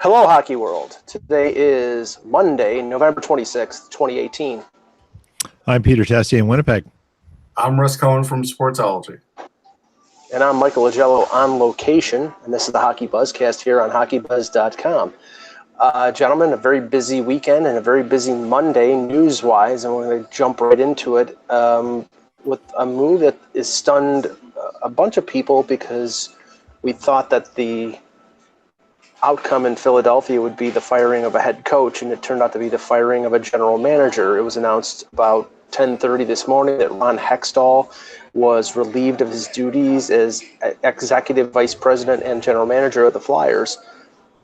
Hello, Hockey World. Today is Monday, November 26th, 2018. I'm Peter Tessier in Winnipeg. I'm Russ Cohen from Sportsology. And I'm Michael Agello on location, and this is the HockeyBuzzcast here on HockeyBuzz.com. Gentlemen, a very busy weekend and a very busy Monday news-wise, and we're going to jump right into it with a move that has stunned a bunch of people because we thought that the outcome in Philadelphia would be the firing of a head coach, and it turned out to be the firing of a general manager. It was announced about 10:30 this morning that Ron Hextall was relieved of his duties as executive vice president and general manager of the Flyers.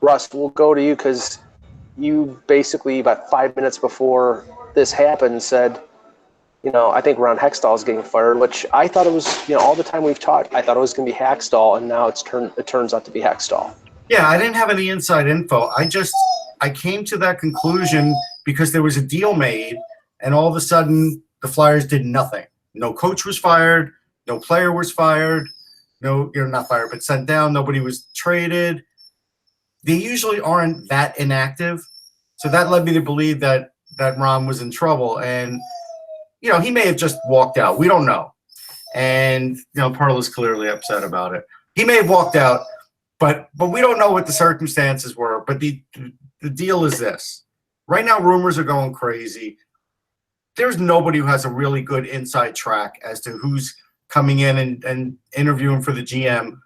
Russ, we'll go to you because you basically about 5 minutes before this happened said, I think Ron Hextall is getting fired, which I thought it was, all the time we've talked, I thought it was going to be Hextall, and now it turns out to be Hextall. Yeah, I didn't have any inside info. I came to that conclusion because there was a deal made, and all of a sudden the Flyers did nothing. No coach was fired. No player was fired. No, you're not fired, but sent down. Nobody was traded. They usually aren't that inactive. So that led me to believe that Ron was in trouble. And, he may have just walked out. We don't know. And, Parla's clearly upset about it. He may have walked out. But we don't know what the circumstances were. But the deal is this. Right now, rumors are going crazy. There's nobody who has a really good inside track as to who's coming in and interviewing for the GM.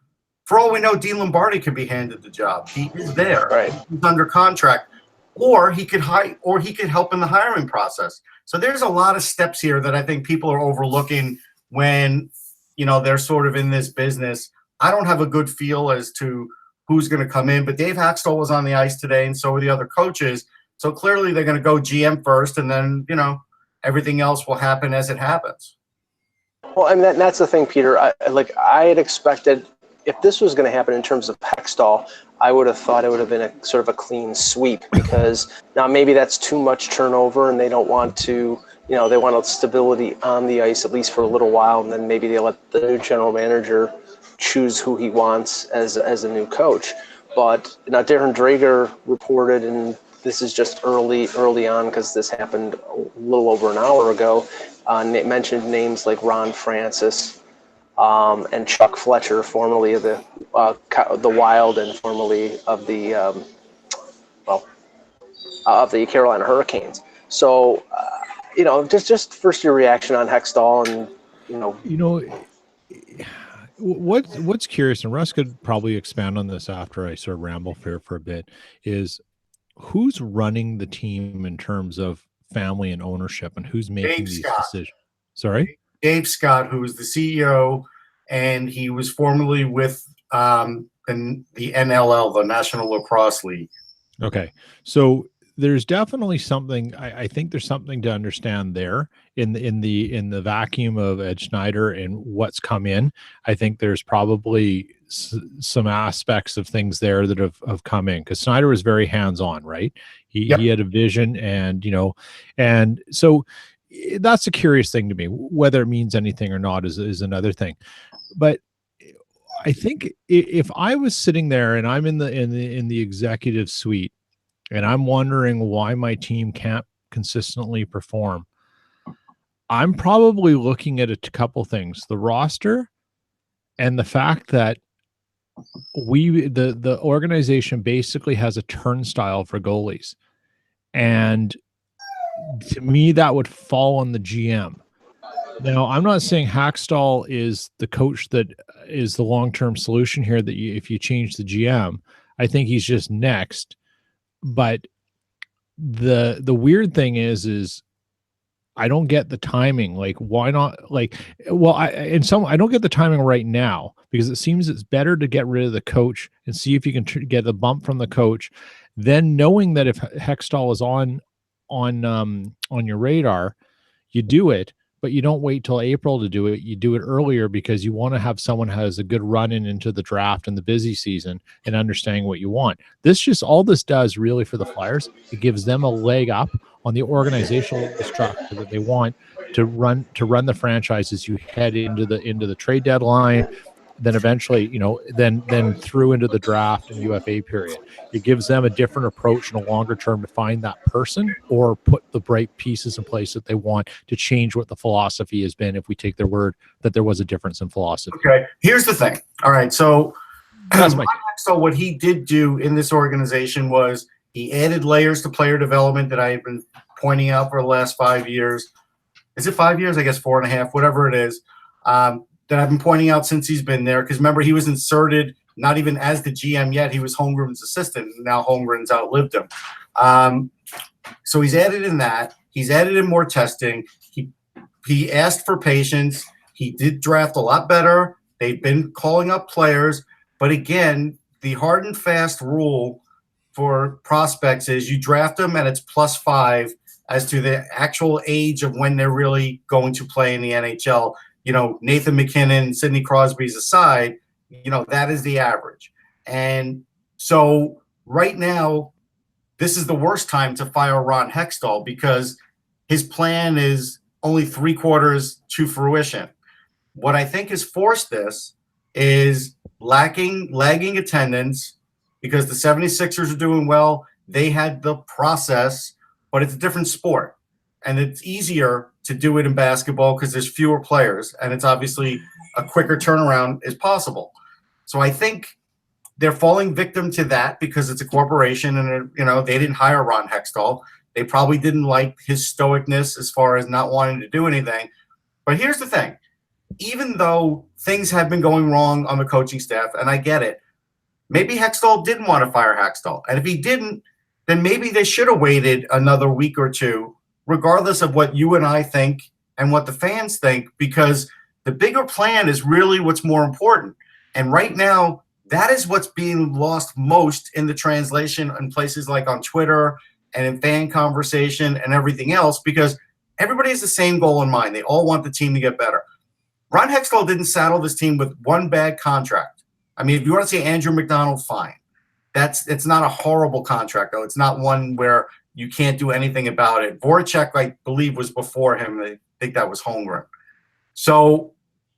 For all we know, Dean Lombardi could be handed the job. He is there. Right. He's under contract. Or he could help in the hiring process. So there's a lot of steps here that I think people are overlooking when, they're sort of in this business. I don't have a good feel as to who's going to come in, but Dave Hextall was on the ice today, and so were the other coaches. So clearly they're going to go GM first, and then, everything else will happen as it happens. Well, I mean, that's the thing, Peter. I had expected if this was going to happen in terms of Hextall, I would have thought it would have been a sort of a clean sweep because now maybe that's too much turnover and they don't want to, they want stability on the ice at least for a little while, and then maybe they let the new general manager choose who he wants as a new coach. But now Darren Drager reported, and this is just early on because this happened a little over an hour ago, mentioned names like Ron Francis and Chuck Fletcher, formerly of the Wild and formerly of the Carolina Hurricanes. So, just first your reaction on Hextall and What's curious, and Russ could probably expand on this after I sort of ramble here for a bit, is who's running the team in terms of family and ownership, and who's making these decisions? Sorry? Dave Scott, who is the CEO, and he was formerly with the NLL, the National Lacrosse League. Okay. So there's definitely something. I think there's something to understand there in the vacuum of Ed Schneider and what's come in. I think there's probably some aspects of things there that have come in because Schneider was very hands-on, right? He had a vision, and and so that's a curious thing to me. Whether it means anything or not is another thing. But I think if I was sitting there and I'm in the executive suite, and I'm wondering why my team can't consistently perform, I'm probably looking at a couple things: the roster and the fact that the organization basically has a turnstile for goalies. And to me, that would fall on the GM. Now, I'm not saying Hextall is the coach that is the long-term solution here, that if you change the GM, I think he's just next. But the weird thing is I don't get the timing. Like, why not? I don't get the timing right now because it seems it's better to get rid of the coach and see if you can get a bump from the coach. Then knowing that if Hextall is on your radar, you do it. But you don't wait till April to do it. You do it earlier because you want to have someone who has a good run into the draft and the busy season and understanding what you want. All this does really for the Flyers, it gives them a leg up on the organizational structure that they want to run the franchise as you head into the trade deadline then eventually, then through into the draft and UFA period. It gives them a different approach in a longer term to find that person or put the right pieces in place that they want to change what the philosophy has been, if we take their word that there was a difference in philosophy. Okay, here's the thing. All right, so That's my what he did do in this organization was he added layers to player development that I have been pointing out for the last 5 years. Is it 5 years? I guess 4.5, whatever it is, that I've been pointing out since he's been there. Because remember, he was inserted not even as the GM yet. He was Holmgren's assistant. And now Holmgren's outlived him. So he's added in that. He's added in more testing. He asked for patience. He did draft a lot better. They've been calling up players. But again, the hard and fast rule for prospects is you draft them and it's +5 as to the actual age of when they're really going to play in the NHL. Nathan McKinnon, Sidney Crosby's aside, that is the average. And so right now, this is the worst time to fire Ron Hextall because his plan is only 3/4 to fruition. What I think has forced this is lagging attendance because the 76ers are doing well. They had the process, but it's a different sport. And it's easier to do it in basketball because there's fewer players, and it's obviously a quicker turnaround is possible. So I think they're falling victim to that because it's a corporation, and they didn't hire Ron Hextall. They probably didn't like his stoicness as far as not wanting to do anything. But here's the thing. Even though things have been going wrong on the coaching staff, and I get it, maybe Hextall didn't want to fire Hextall. And if he didn't, then maybe they should have waited another week or two, regardless of what you and I think and what the fans think, because the bigger plan is really what's more important. And right now, that is what's being lost most in the translation in places like on Twitter and in fan conversation and everything else, because everybody has the same goal in mind. They all want the team to get better. Ron Hextall didn't saddle this team with one bad contract. I mean, if you want to say Andrew McDonald, fine. It's not a horrible contract, though. It's not one where you can't do anything about it. Voracek, I believe, was before him. I think that was Holmgren. So,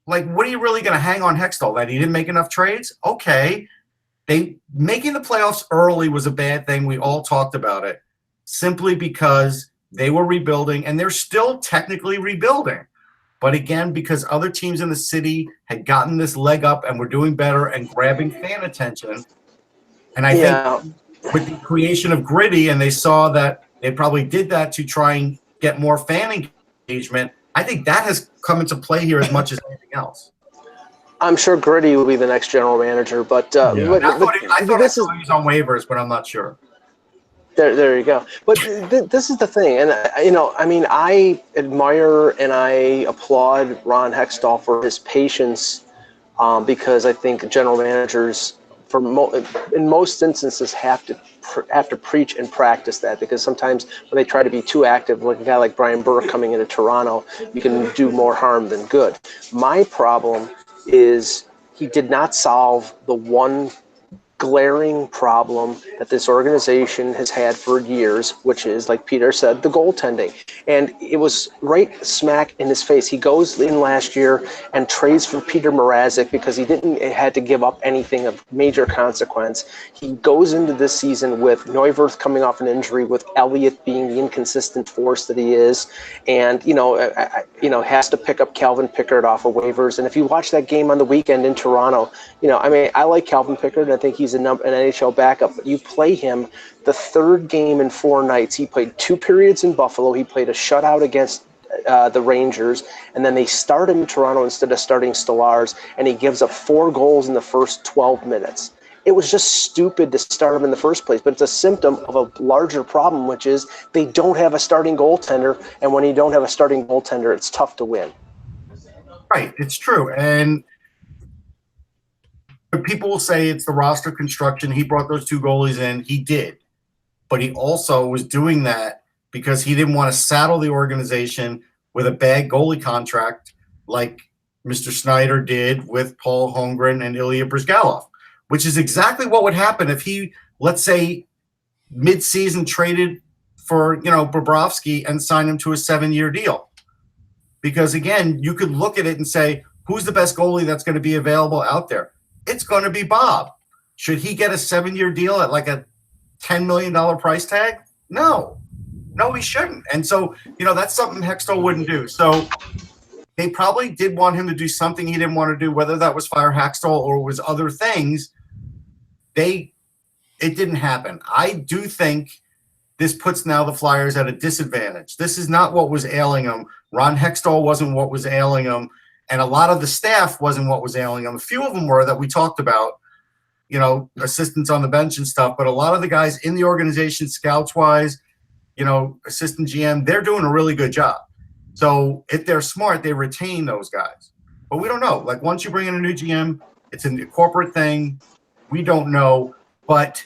what are you really going to hang on Hextall? That he didn't make enough trades? Okay. Making the playoffs early was a bad thing. We all talked about it simply because they were rebuilding, and they're still technically rebuilding. But again, because other teams in the city had gotten this leg up and were doing better and grabbing fan attention. And I think with the creation of Gritty, and they saw that they probably did that to try and get more fan engagement, I think that has come into play here as much as anything else. I'm sure Gritty will be the next general manager, but I thought he was on waivers, but I'm not sure. There you go. But this is the thing, and I admire and I applaud Ron Hextall for his patience, because I think general managers, in most instances, have to preach and practice that, because sometimes when they try to be too active, like a guy like Brian Burke coming into Toronto, you can do more harm than good. My problem is he did not solve the one glaring problem that this organization has had for years, which is, like Peter said, the goaltending. And it was right smack in his face. He goes in last year and trades for Peter Mrazek because he had to give up anything of major consequence. He goes into this season with Neuwirth coming off an injury, with Elliott being the inconsistent force that he is, and has to pick up Calvin Pickard off of waivers. And if you watch that game on the weekend in Toronto, I like Calvin Pickard, and I think he's an NHL backup, but you play him the third game in 4 nights. He played 2 periods in Buffalo. He played a shutout against the Rangers, and then they start him in Toronto instead of starting Stolarz, and he gives up 4 goals in the first 12 minutes. It was just stupid to start him in the first place, but it's a symptom of a larger problem, which is they don't have a starting goaltender, and when you don't have a starting goaltender, it's tough to win. Right, it's true, and people will say it's the roster construction. He brought those 2 goalies in. He did. But he also was doing that because he didn't want to saddle the organization with a bad goalie contract like Mr. Snyder did with Paul Holmgren and Ilya Bryzgalov, which is exactly what would happen if he, let's say, mid-season traded for, Bobrovsky and signed him to a 7-year deal. Because, again, you could look at it and say, who's the best goalie that's going to be available out there? It's going to be Bob. Should he get a 7-year deal at like a $10 million price tag? No, he shouldn't. And so, that's something Hextall wouldn't do. So they probably did want him to do something he didn't want to do, whether that was fire Hextall or was other things. It didn't happen. I do think this puts now the Flyers at a disadvantage. This is not what was ailing them. Ron Hextall wasn't what was ailing them. And a lot of the staff wasn't what was ailing them. A few of them were that we talked about, assistants on the bench and stuff. But a lot of the guys in the organization, scouts-wise, assistant GM, they're doing a really good job. So if they're smart, they retain those guys. But we don't know. Like, once you bring in a new GM, it's a corporate thing. We don't know. But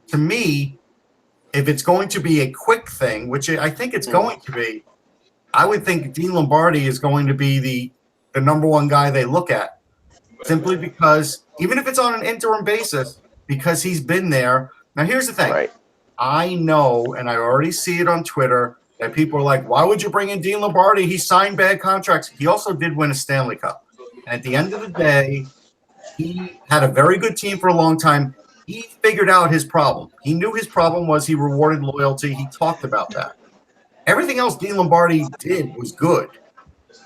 to me, if it's going to be a quick thing, which I think it's going to be, I would think Dean Lombardi is going to be the number one guy they look at, simply because, even if it's on an interim basis, because he's been there. Now, here's the thing. Right. I know, and I already see it on Twitter, that people are like, why would you bring in Dean Lombardi? He signed bad contracts. He also did win a Stanley Cup. And at the end of the day, he had a very good team for a long time. He figured out his problem. He knew his problem was he rewarded loyalty. He talked about that. Everything else Dean Lombardi did was good.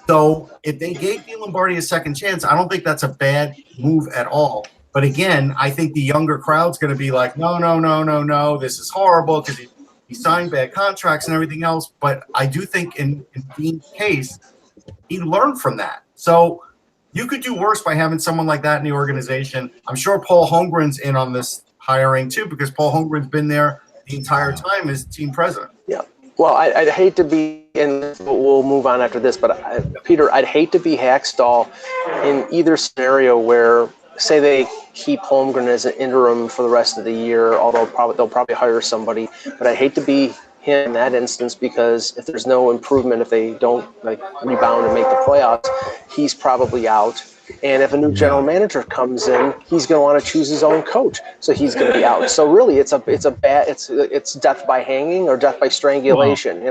So if they gave Dean Lombardi a second chance, I don't think that's a bad move at all. But again, I think the younger crowd's going to be like, no, this is horrible because he signed bad contracts and everything else. But I do think in Dean's case, he learned from that. So you could do worse by having someone like that in the organization. I'm sure Paul Holmgren's in on this hiring too, because Paul Holmgren's been there the entire time as team president. Yeah. Well, I'd hate to be, and we'll move on after this, but Peter, I'd hate to be Hextall in either scenario where, say, they keep Holmgren as an interim for the rest of the year, although they'll probably hire somebody. But I'd hate to be him in that instance, because if there's no improvement, if they don't rebound and make the playoffs, he's probably out. And if a new general manager comes in, he's going to want to choose his own coach, so he's going to be out. So really, it's death by hanging or death by strangulation.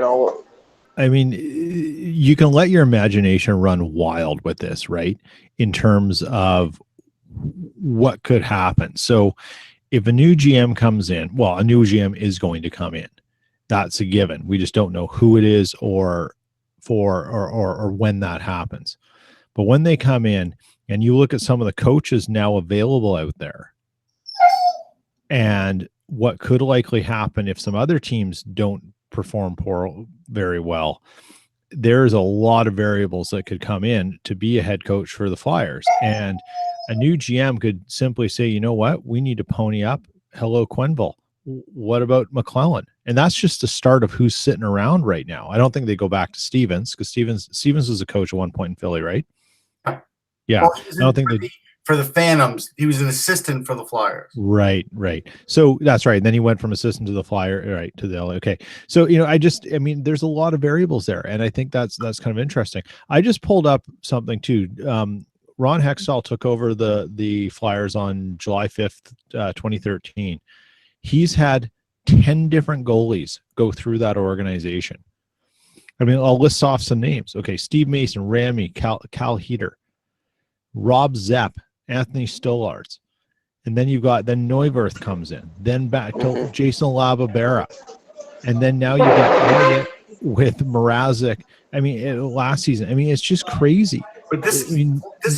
I mean, you can let your imagination run wild with this, right? In terms of what could happen. So if a new GM comes in, well, a new GM is going to come in. That's a given. We just don't know who it is or when that happens. But when they come in and you look at some of the coaches now available out there and what could likely happen if some other teams don't perform very well, there's a lot of variables that could come in to be a head coach for the Flyers. And a new GM could simply say, you know what, we need to pony up. Hello, Quenneville. What about McClellan? And that's just the start of who's sitting around right now. I don't think they go back to Stevens, because Stevens was a coach at one point in Philly, right? Yeah. Well, I don't think for the Phantoms, he was an assistant for the Flyers. Right. So that's right. And then he went from assistant to the Flyer, right, to the LA. Okay. So, I mean, there's a lot of variables there. And I think that's kind of interesting. I just pulled up something too. Ron Hextall took over the Flyers on July 5th, 2013. He's had 10 different goalies go through that organization. I mean, I'll list off some names. Okay. Steve Mason, Ramy, Cal Heater, Rob Zepp, Anthony Stollards. And then then Neuwirth comes in. Then back to Jason Lababera. And then now you got Elliott with Mrazek. I mean, last season. I mean, it's just crazy. But this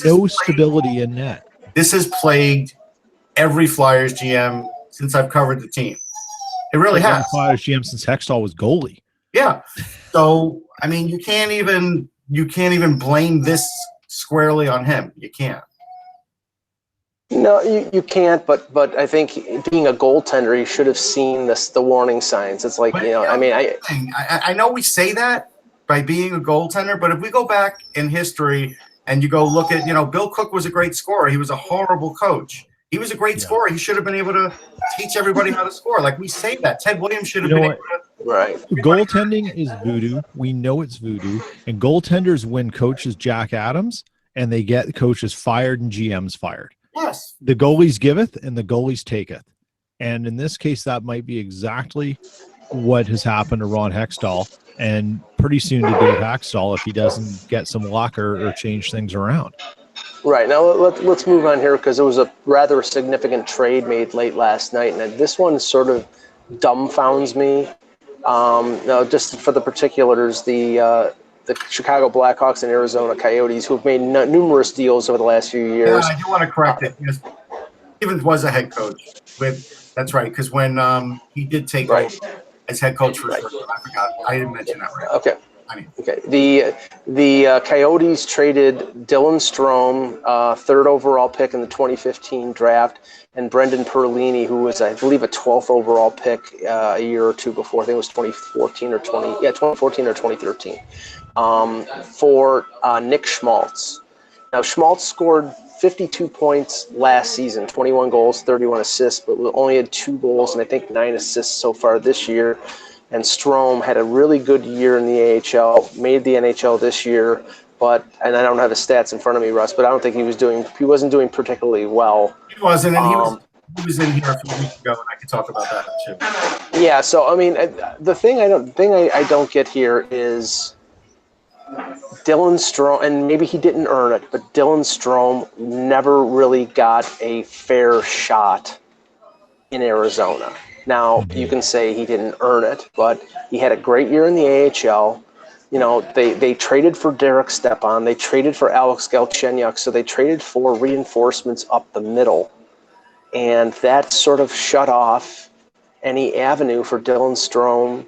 no stability in net. This has plagued every Flyers GM since I've covered the team. It really has. Flyers GM since Hextall was goalie. Yeah. So, I mean, you can't even blame this squarely on him. You can't. No, you can't. But I think being a goaltender, you should have seen the warning signs. It's like, I know we say that by being a goaltender, but if we go back in history and you go look at, Bill Cook was a great scorer. He was a horrible coach. He was a great scorer. He should have been able to teach everybody how to score. Like we say that. Ted Williams should have been able to. Right. Goaltending is voodoo. We know it's voodoo. And goaltenders win coaches Jack Adams, and they get coaches fired and GMs fired. Yes. The goalies giveth and the goalies taketh. And in this case, that might be exactly what has happened to Ron Hextall, and pretty soon to Dave Hextall if he doesn't get some luck or change things around. Right. Now let's move on here because it was a rather significant trade made late last night, and this one sort of dumbfounds me. Now, just for the particulars, the Chicago Blackhawks and Arizona Coyotes, who've made numerous deals over the last few years. Yeah, I do want to correct it. Yes, Stevens was a head coach. That's right, because when he did take over as head coach for sure, I forgot. I didn't mention that right. Okay. Okay. The Coyotes traded Dylan Strome, third overall pick in the 2015 draft, and Brendan Perlini, who was, I believe, a 12th overall pick a year or two before. I think it was 2014 or 2013, for Nick Schmaltz. Now, Schmaltz scored 52 points last season, 21 goals, 31 assists, but only had 2 goals and I think 9 assists so far this year. And Strome had a really good year in the AHL, made the NHL this year, and I don't have his stats in front of me, Russ, but I don't think he wasn't doing particularly well. He wasn't, and he was in here a few weeks ago, and I could talk about that too. Yeah, so I mean, the thing I don't get here is Dylan Strome, and maybe he didn't earn it, but Dylan Strome never really got a fair shot in Arizona. Now, you can say he didn't earn it, but he had a great year in the AHL. You know, they traded for Derek Stepan. They traded for Alex Galchenyuk, so they traded for reinforcements up the middle. And that sort of shut off any avenue for Dylan Strome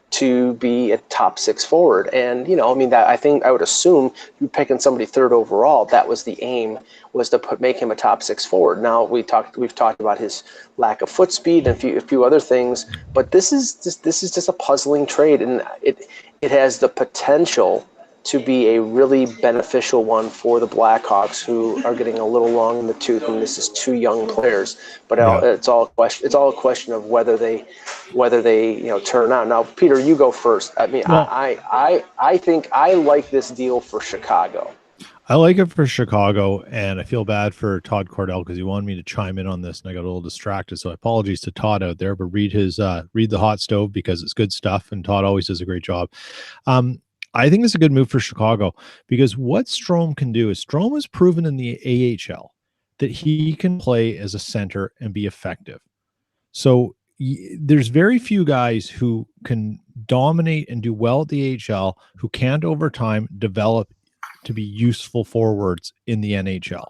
to be a top 6 forward. And, you know, I mean, I would assume you're picking somebody third overall. That was the aim, was to make him a top 6 forward. Now we've talked about his lack of foot speed and a few other things, but this is just a puzzling trade, and it has the potential to be a really beneficial one for the Blackhawks, who are getting a little long in the tooth, and this is 2 young players. But it's all a question of whether they turn out. Now, Peter, you go first. I mean, I think I like this deal for Chicago. I like it for Chicago, and I feel bad for Todd Cordell because he wanted me to chime in on this, and I got a little distracted. So apologies to Todd out there, but read the Hot Stove because it's good stuff, and Todd always does a great job. I think it's a good move for Chicago because what Strome can do is Strome has proven in the AHL that he can play as a center and be effective. So there's very few guys who can dominate and do well at the AHL who can't over time develop to be useful forwards in the NHL.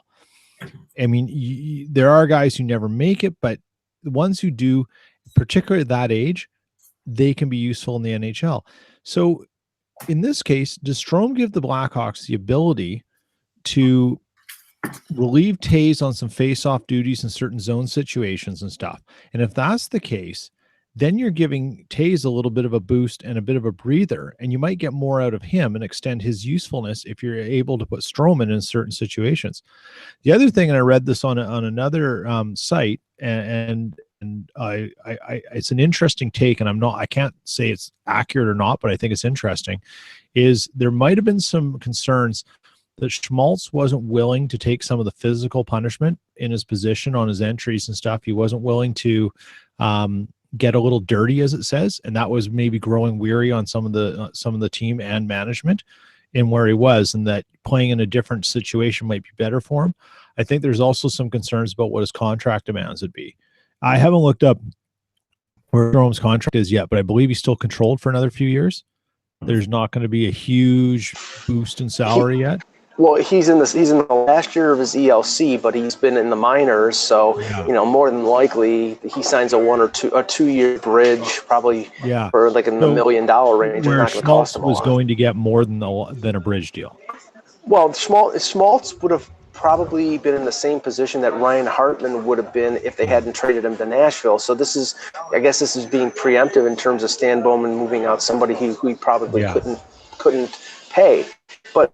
I mean, there are guys who never make it, but the ones who do, particularly at that age, they can be useful in the NHL. So in this case, does Strome give the Blackhawks the ability to relieve Taves on some face-off duties in certain zone situations and stuff? And if that's the case, then you're giving Taves a little bit of a boost and a bit of a breather, and you might get more out of him and extend his usefulness if you're able to put Strome in certain situations. The other thing, and I read this on another site, and it's an interesting take, and I can't say it's accurate or not, but I think it's interesting, is there might have been some concerns that Schmaltz wasn't willing to take some of the physical punishment in his position on his entries and stuff. He wasn't willing to get a little dirty, as it says, and that was maybe growing weary on some of the team and management in where he was, and that playing in a different situation might be better for him. I think there's also some concerns about what his contract demands would be. I haven't looked up where Strome's contract is yet, but I believe he's still controlled for another few years. There's not going to be a huge boost in salary yet. Well, he's in the last year of his ELC, but he's been in the minors, so more than likely he signs a 2 year bridge, probably for like in the $1 million range. Where Schmaltz was going to get more than a bridge deal. Well, Schmaltz would have probably been in the same position that Ryan Hartman would have been if they hadn't traded him to Nashville. So I guess this is being preemptive in terms of Stan Bowman moving out somebody who he probably couldn't pay. But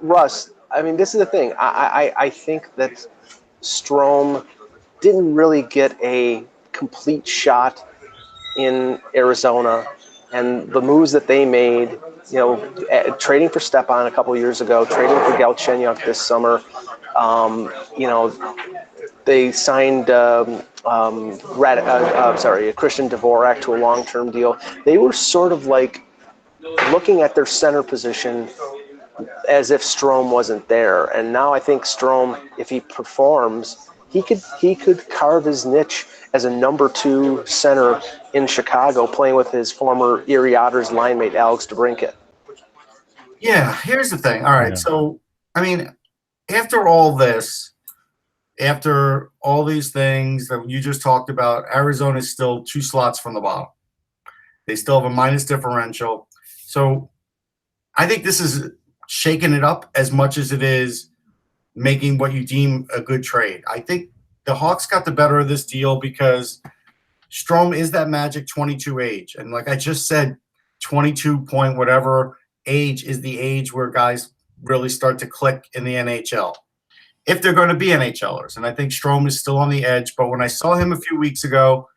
Russ, I mean, this is the thing. I think that Strome didn't really get a complete shot in Arizona, and the moves that they made, trading for Stepan a couple of years ago, trading for Galchenyuk this summer, they signed Christian Dvorak to a long-term deal. They were sort of like looking at their center position, as if Strome wasn't there. And now I think Strome, if he performs, he could carve his niche as a number 2 center in Chicago, playing with his former Erie Otters line mate Alex DeBrincat. Yeah, here's the thing. All right, Yeah. so I mean, after all this, after all these things that you just talked about, Arizona is still 2 slots from the bottom. They still have a minus differential. So I think this is shaking it up as much as it is making what you deem a good trade. I think the Hawks got the better of this deal because Strome is that magic 22 age. And like I just said, 22 point whatever age is the age where guys really start to click in the NHL, if they're going to be NHLers. And I think Strome is still on the edge. But when I saw him a few weeks ago,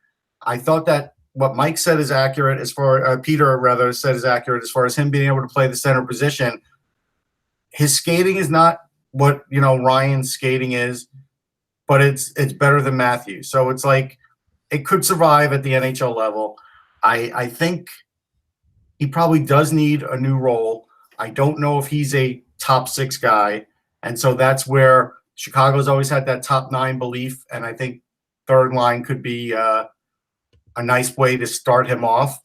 I thought that what Mike said is accurate as far Peter rather said is accurate as far as him being able to play the center position. His skating is not what, you know, Ryan's skating is, but it's better than Matthews. So it's like it could survive at the NHL level. I think he probably does need a new role. I don't know if he's a top 6 guy. And so that's where Chicago's always had that top 9 belief. And I think third line could be a nice way to start him off.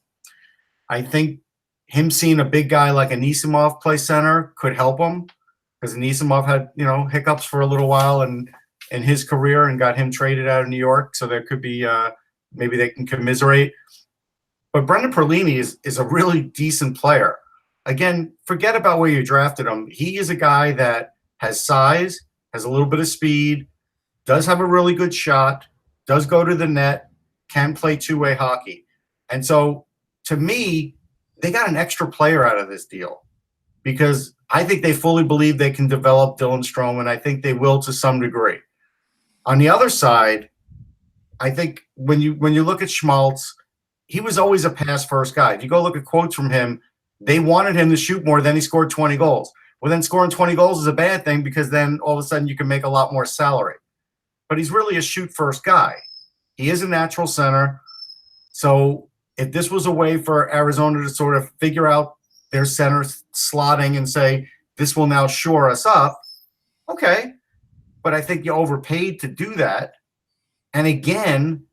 I think him seeing a big guy like Anisimov play center could help him, because Anisimov had, you know, hiccups for a little while in his career and got him traded out of New York. So there could be maybe they can commiserate. But Brendan Perlini is a really decent player. Again, forget about where you drafted him. He is a guy that has size, has a little bit of speed, does have a really good shot, does go to the net, can play two-way hockey. And so, to me, they got an extra player out of this deal because I think they fully believe they can develop Dylan Strome, and I think they will to some degree. On the other side, I think when you look at Schmaltz, he was always a pass-first guy. If you go look at quotes from him, they wanted him to shoot more, then he scored 20 goals. Well, then scoring 20 goals is a bad thing because then all of a sudden you can make a lot more salary. But he's really a shoot-first guy. He is a natural center. So if this was a way for Arizona to sort of figure out their center slotting and say, this will now shore us up, okay. But I think you overpaid to do that. And again,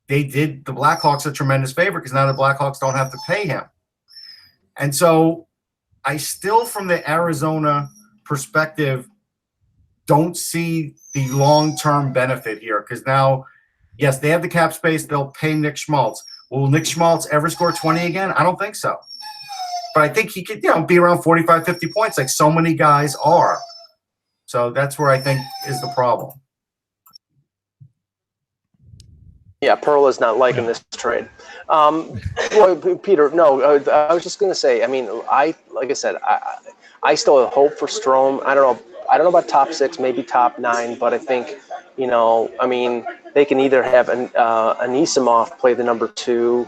they did the Blackhawks a tremendous favor because now the Blackhawks don't have to pay him. And so I still, from the Arizona perspective, don't see the long-term benefit here because now, yes, they have the cap space. They'll pay Nick Schmaltz. Will Nick Schmaltz ever score 20 again? I don't think so. But I think he could, be around 45, 50 points like so many guys are. So that's where I think is the problem. Yeah, Pearl is not liking this trade. Well, Peter, no, I was just going to say, I mean, like I said, I still have hope for Strome. I don't know about top 6, maybe top 9, but I think, I mean, they can either have Anisimov play the number 2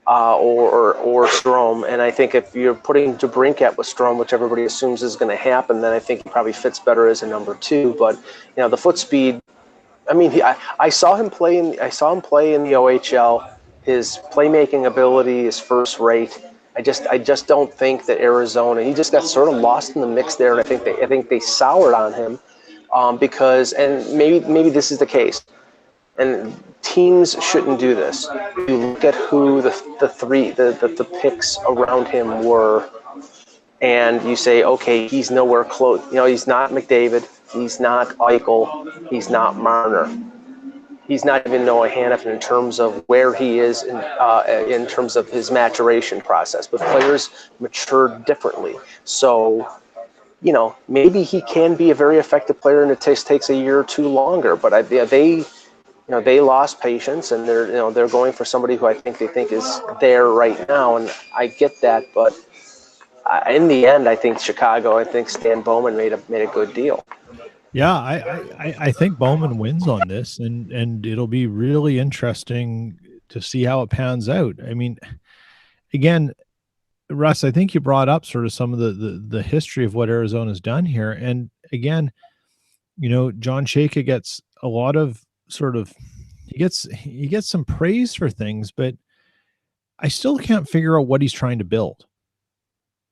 or Strome. And I think if you're putting DeBrincat with Strome, which everybody assumes is going to happen, then I think he probably fits better as a number 2. But, the foot speed, I mean, I saw him play in the OHL. His playmaking ability is first rate. I just don't think that Arizona. He just got sort of lost in the mix there, and I think they soured on him because, and maybe this is the case, and teams shouldn't do this. You look at who the picks around him were, and you say, okay, he's nowhere close. He's not McDavid. He's not Eichel. He's not Marner. He's not even Noah Hannafin in terms of where he is in terms of his maturation process. But players mature differently. So, maybe he can be a very effective player, and it takes a year or two longer. But they lost patience, and they're going for somebody who they think is there right now, and I get that. But in the end, I think Stan Bowman made a good deal. Yeah, I think Bowman wins on this, and it'll be really interesting to see how it pans out. I mean, again, Russ, I think you brought up sort of some of the history of what Arizona's done here. And again, John Chayka gets a lot of he gets some praise for things, but I still can't figure out what he's trying to build.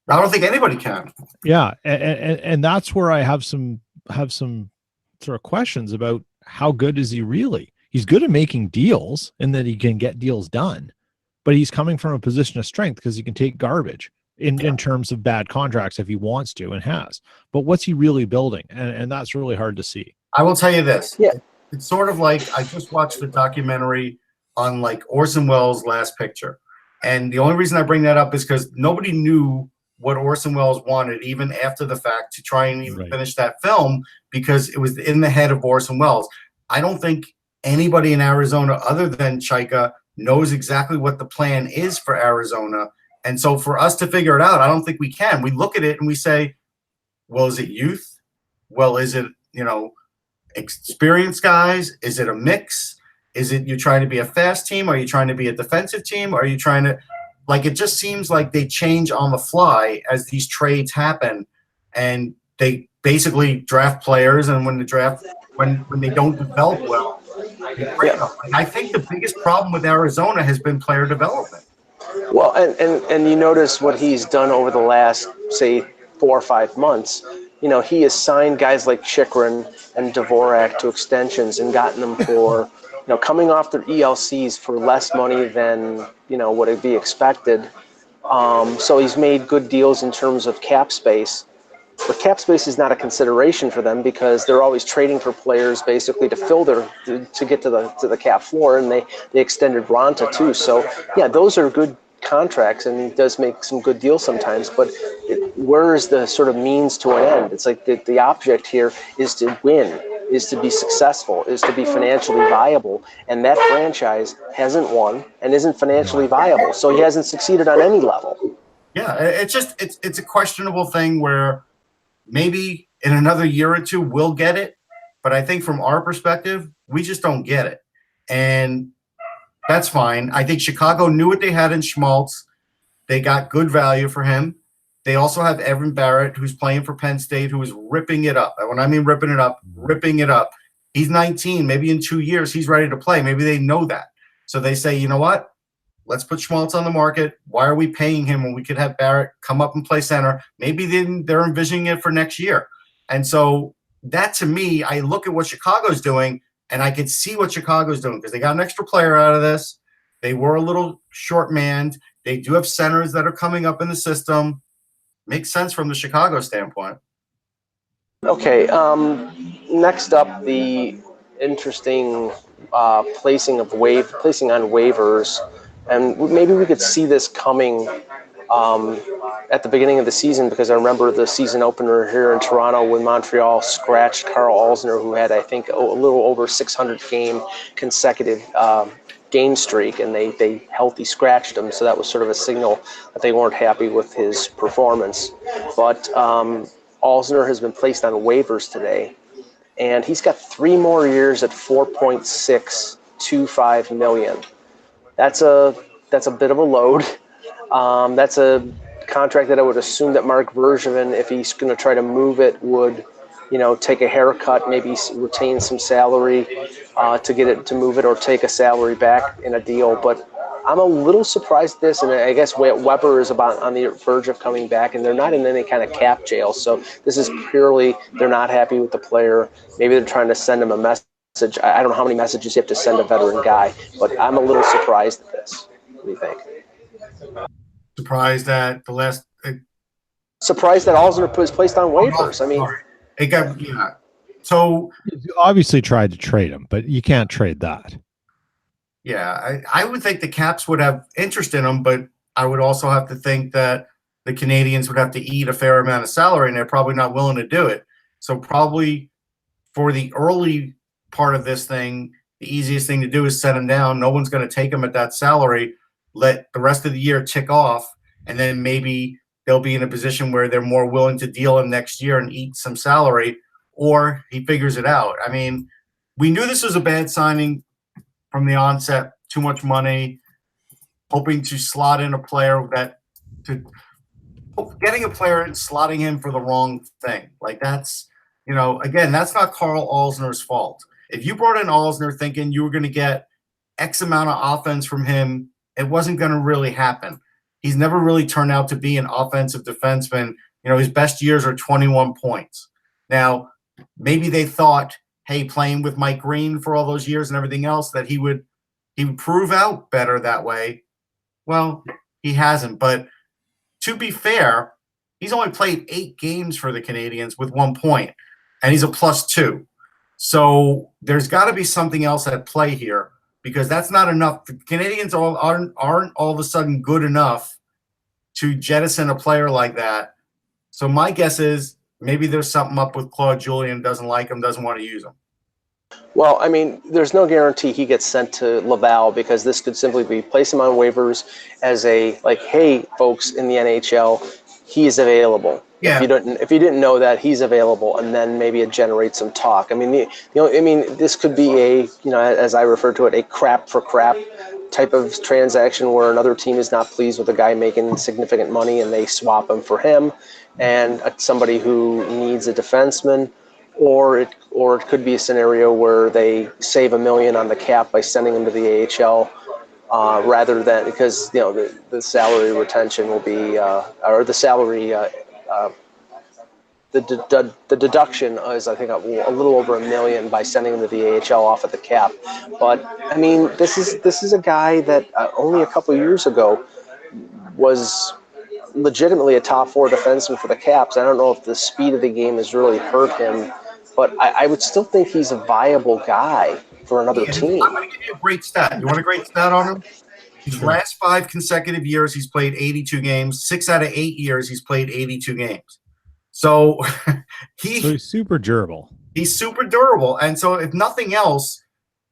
I don't think anybody can. Yeah, and that's where I have some sort of questions about how good is he really? He's good at making deals and that he can get deals done, but he's coming from a position of strength because he can take garbage in terms of bad contracts if he wants to and has. But what's he really building? And that's really hard to see. I will tell you this. Yeah. It's sort of like I just watched the documentary on like Orson Welles' Last Picture. And the only reason I bring that up is because nobody knew what Orson Welles wanted, even after the fact, to try and even finish that film, because it was in the head of Orson Welles. I don't think anybody in Arizona other than Chaika knows exactly what the plan is for Arizona. And so for us to figure it out, I don't think we can. We look at it and we say, well, is it youth? Well, is it, experienced guys? Is it a mix? Is it you're trying to be a fast team? Are you trying to be a defensive team? Are you trying to it just seems like they change on the fly as these trades happen, and they basically draft players, and when they don't develop well, they trade them. And I think the biggest problem with Arizona has been player development. Well, and you notice what he's done over the last, say, 4 or 5 months. He has signed guys like Chychrun and Dvorak to extensions and gotten them for, coming off their ELCs for less money than, would it be expected. So he's made good deals in terms of cap space. But cap space is not a consideration for them because they're always trading for players basically to fill to get to the cap floor, and they extended Ronta too. So yeah, those are good contracts, and he does make some good deals sometimes, but where is the sort of means to an end? It's like the object here is to win, is to be successful, is to be financially viable, and that franchise hasn't won and isn't financially viable, so he hasn't succeeded on any level. Yeah, it's a questionable thing where maybe in another year or two we'll get it, but I think from our perspective, we just don't get it. And that's fine. I think Chicago knew what they had in Schmaltz. They got good value for him. They also have Evan Barrett, who's playing for Penn State, who is ripping it up. And when I mean ripping it up. He's 19. Maybe in 2 years he's ready to play. Maybe they know that. So they say, you know what? Let's put Schmaltz on the market. Why are we paying him when we could have Barrett come up and play center? Maybe they're envisioning it for next year. And so that, to me, I look at what Chicago's doing, and I could see what Chicago's doing because they got an extra player out of this. They were a little short-manned. They do have centers that are coming up in the system. Makes sense from the Chicago standpoint. Okay, next up, the interesting placing on waivers, and maybe we could see this coming at the beginning of the season, because I remember the season opener here in Toronto when Montreal scratched Karl Alzner, who had, I think, a little over 600 game consecutive game streak, and they healthy scratched him. So that was sort of a signal that they weren't happy with his performance. But Alzner has been placed on waivers today, and he's got 3 more years at $4.625 million. That's a bit of a load. That's a contract that I would assume that Mark Bergevin, if he's going to try to move it, would, take a haircut, maybe retain some salary to get it to move it, or take a salary back in a deal. But I'm a little surprised at this, and I guess Weber is about on the verge of coming back, and they're not in any kind of cap jail. So this is purely they're not happy with the player. Maybe they're trying to send him a message. I don't know how many messages you have to send a veteran guy, but I'm a little surprised at this. What do you think? Surprised that Surprised that Alzner was placed on waivers. I mean, it got So you obviously tried to trade him, but you can't trade that. Yeah, I would think the Caps would have interest in him, but I would also have to think that the Canadians would have to eat a fair amount of salary, and they're probably not willing to do it. So probably for the early part of this thing, the easiest thing to do is set him down. No one's going to take him at that salary. Let the rest of the year tick off, and then maybe they'll be in a position where they're more willing to deal him next year and eat some salary, or he figures it out. I mean, we knew this was a bad signing from the onset. Too much money, hoping to slot in a player getting a player and slotting him for the wrong thing. Like that's, again, that's not Karl Alzner's fault. If you brought in Alzner thinking you were going to get X amount of offense from him, it wasn't going to really happen. he's never really turned out to be an offensive defenseman. You know, his best years are 21 points. Now, maybe they thought, hey, playing with Mike Green for all those years and everything else, that he would prove out better that way. Well, he hasn't. But to be fair, he's only played 8 games for the Canadiens with 1 point, and he's a +2. So there's got to be something else at play here, because that's not enough. The Canadiens aren't all of a sudden good enough to jettison a player like that. So my guess is maybe there's something up with Claude Julien, doesn't like him, doesn't want to use him. Well, I mean, there's no guarantee he gets sent to Laval, because this could simply be place him on waivers as a, like, hey, folks in the NHL, he is available. Yeah. If you didn't know that, he's available, and then maybe it generates some talk. I mean, this could be a, as I refer to it, a crap for crap type of transaction where another team is not pleased with a guy making significant money and they swap him for him and somebody who needs a defenseman. Or it could be a scenario where they save $1 million on the cap by sending him to the AHL, rather than, because the salary retention will be or the salary the deduction is, I think, a little over $1 million by sending him to the AHL off of the cap. But I mean, this is a guy that only a couple of years ago was legitimately a top 4 defenseman for the Caps. I don't know if the speed of the game has really hurt him, but I would still think he's a viable guy for another team. I'm going to give you a great stat. You want a great stat on him? His last 5 consecutive years, he's played 82 games. 6 out of 8 years, he's played 82 games. So he's super durable. He's super durable. And so if nothing else,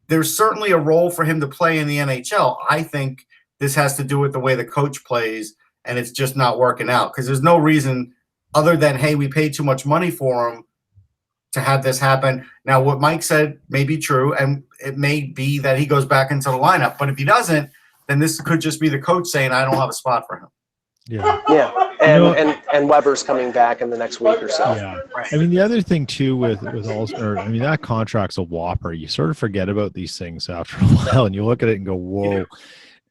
there's certainly a role for him to play in the NHL. I think this has to do with the way the coach plays, and it's just not working out, because there's no reason other than, hey, we paid too much money for him to have this happen. Now, what Mike said may be true, and it may be that he goes back into the lineup. But if he doesn't, then this could just be the coach saying, I don't have a spot for him. Yeah. And Weber's coming back in the next week or so. Yeah. I mean, the other thing too with Ulster, I mean, that contract's a whopper. You sort of forget about these things after a while, and you look at it and go, whoa.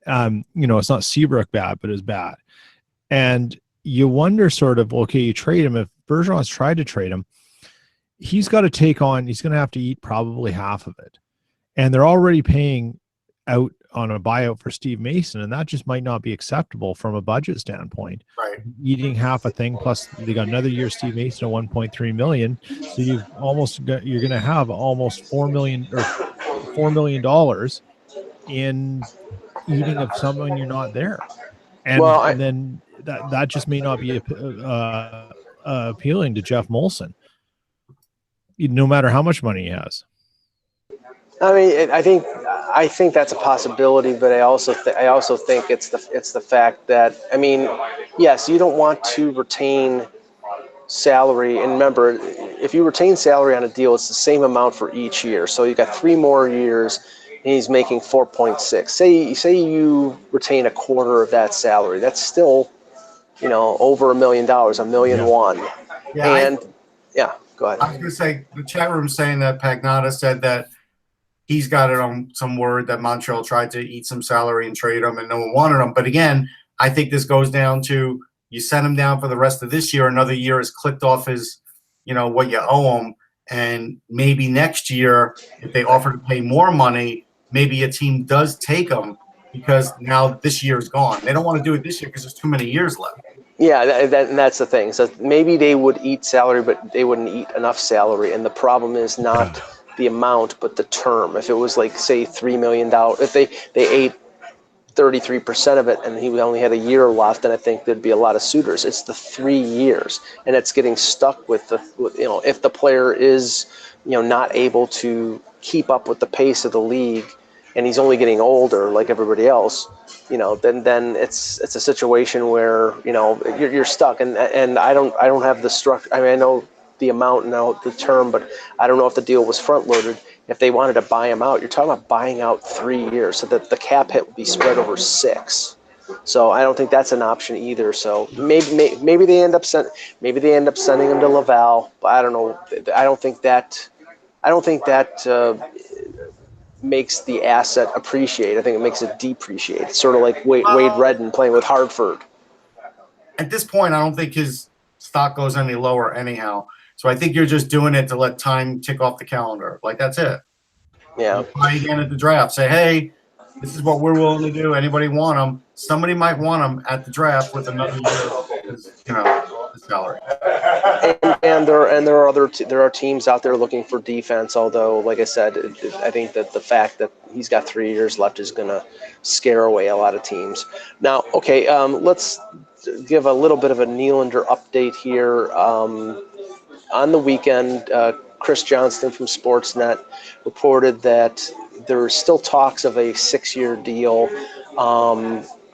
It's not Seabrook bad, but it's bad. And you wonder sort of, okay, you trade him. If Bergeron's tried to trade him, he's got to take on, he's going to have to eat probably half of it. And they're already paying out on a buyout for Steve Mason, and that just might not be acceptable from a budget standpoint. Right. Eating half a thing, plus they got another year Steve Mason at $1.3 million. So you're going to have almost $4 million in eating of someone you're not there. And, and then that just may not be appealing to Jeff Molson, no matter how much money he has. I mean, I think that's a possibility, but I also think it's the fact that, I mean, yes, you don't want to retain salary, and remember, if you retain salary on a deal, it's the same amount for each year. So you got 3 more years, and he's making 4.6. Say you retain a quarter of that salary. That's still, over $1 million, $1.1 million. Yeah. Go ahead. I was going to say, the chat room saying that Pagnotta said that he's got it on some word that Montreal tried to eat some salary and trade him, and no one wanted him. But again, I think this goes down to, you send him down for the rest of this year. Another year is clicked off his, what you owe him. And maybe next year, if they offer to pay more money, maybe a team does take him, because now this year is gone. They don't want to do it this year because there's too many years left. Yeah, and that's the thing. So maybe they would eat salary, but they wouldn't eat enough salary. And the problem is not the amount, but the term. If it was like, say, $3 million, if they ate 33% of it and he only had a year left, then I think there'd be a lot of suitors. It's the 3 years, and it's getting stuck with if the player is, not able to keep up with the pace of the league, and he's only getting older like everybody else, then it's a situation where, you're stuck. And I don't have the structure. I mean, I know the amount and the term, but I don't know if the deal was front loaded. If they wanted to buy him out, you're talking about buying out 3 years, so that the cap hit would be spread over 6. So I don't think that's an option either. So maybe they end up sending him to Laval, but I don't know. I don't think that makes the asset appreciate. I think it makes it depreciate. It's sort of like Wade Redden playing with Hartford. at this point, I don't think his stock goes any lower anyhow. So I think you're just doing it to let time tick off the calendar. Like, that's it. Yeah. Try again at the draft. Say, hey, this is what we're willing to do. Anybody want him? Somebody might want him at the draft with another year, the salary. And there are teams out there looking for defense. Although, like I said, I think that the fact that he's got 3 years left is going to scare away a lot of teams. Now, okay, let's give a little bit of a Nylander update here. On the weekend, Chris Johnston from Sportsnet reported that there are still talks of a 6-year deal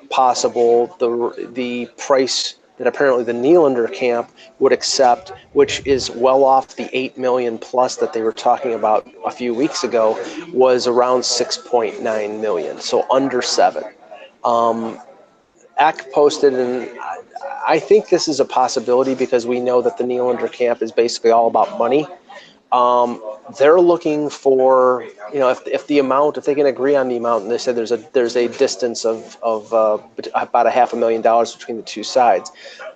possible. The price that apparently the Nylander camp would accept, which is well off the $8 million plus that they were talking about a few weeks ago, was around $6.9 million, so under $7. Eck posted, and I think this is a possibility because we know that the Nylander camp is basically all about money. They're looking for, if they can agree on the amount, and they said there's a distance of about $500,000 between the two sides.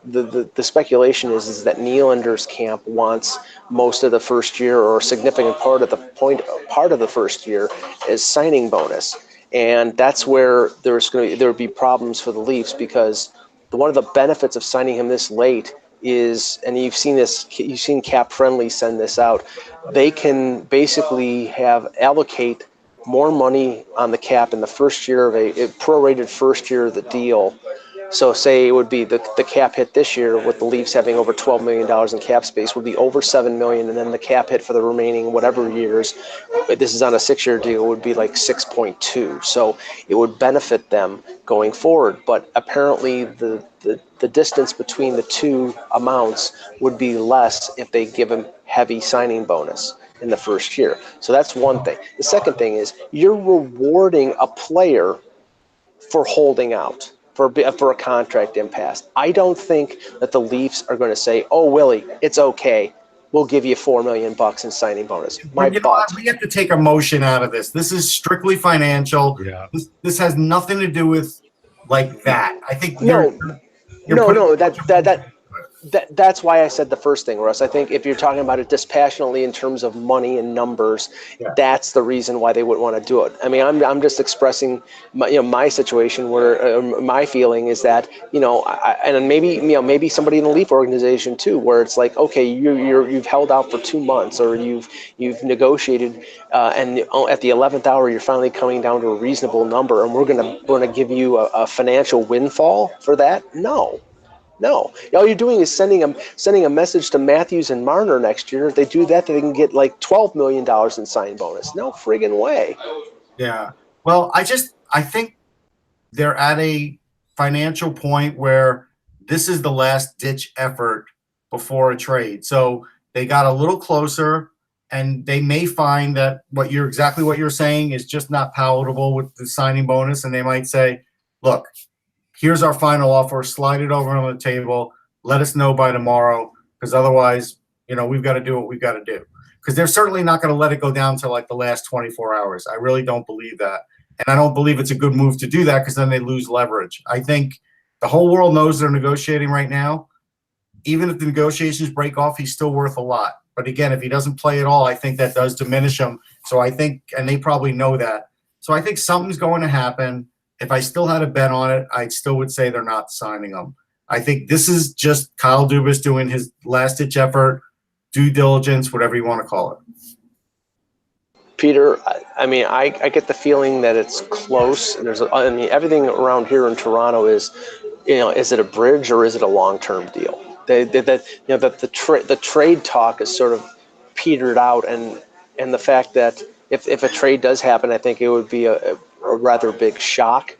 The speculation is that Nylander's camp wants most of the first year, or a significant part of the first year, is signing bonus, and that's where there would be problems for the Leafs, because one of the benefits of signing him this late is, and you've seen Cap Friendly send this out, they can basically allocate more money on the cap in the first year of a prorated first year of the deal. So say it would be the cap hit this year, with the Leafs having over $12 million in cap space, would be over $7 million, and then the cap hit for the remaining whatever years, this is on a 6-year deal, would be like 6.2. So it would benefit them going forward. But apparently the distance between the two amounts would be less if they give him heavy signing bonus in the first year. So that's one thing. The second thing is, you're rewarding a player for holding out, for a contract impasse. I don't think that the Leafs are going to say, "Oh, Willie, it's okay. We'll give you $4 million in signing bonus." We have to take emotion out of this. This is strictly financial. Yeah. This has nothing to do with like that. I think that's why I said the first thing, Russ. I think if you're talking about it dispassionately in terms of money and numbers, that's the reason why they wouldn't want to do it. I mean, I'm just expressing my situation, where my feeling is that, and maybe somebody in the Leaf organization too, where it's like, okay, you've held out for 2 months, or you've negotiated, and at the 11th hour you're finally coming down to a reasonable number, and we're gonna give you a financial windfall for that? No. All you're doing is sending a message to Matthews and Marner next year. If they do that, they can get like $12 million in sign bonus. No friggin' way. Yeah. Well, I think they're at a financial point where this is the last ditch effort before a trade. So they got a little closer, and they may find that exactly what you're saying is just not palatable with the signing bonus. And they might say, look, here's our final offer, slide it over on the table, let us know by tomorrow, because otherwise, we've got to do what we've got to do. Because they're certainly not going to let it go down to like the last 24 hours. I really don't believe that. And I don't believe it's a good move to do that, because then they lose leverage. I think the whole world knows they're negotiating right now. Even if the negotiations break off, he's still worth a lot. But again, if he doesn't play at all, I think that does diminish him. So I think, and they probably know that. So I think something's going to happen. If I still had a bet on it, I still would say they're not signing him. I think this is just Kyle Dubas doing his last-ditch effort, due diligence, whatever you want to call it. Peter, I get the feeling that it's close. Everything around here in Toronto is, is it a bridge or is it a long-term deal? The trade talk is sort of petered out, and the fact that if a trade does happen, I think it would be a rather big shock.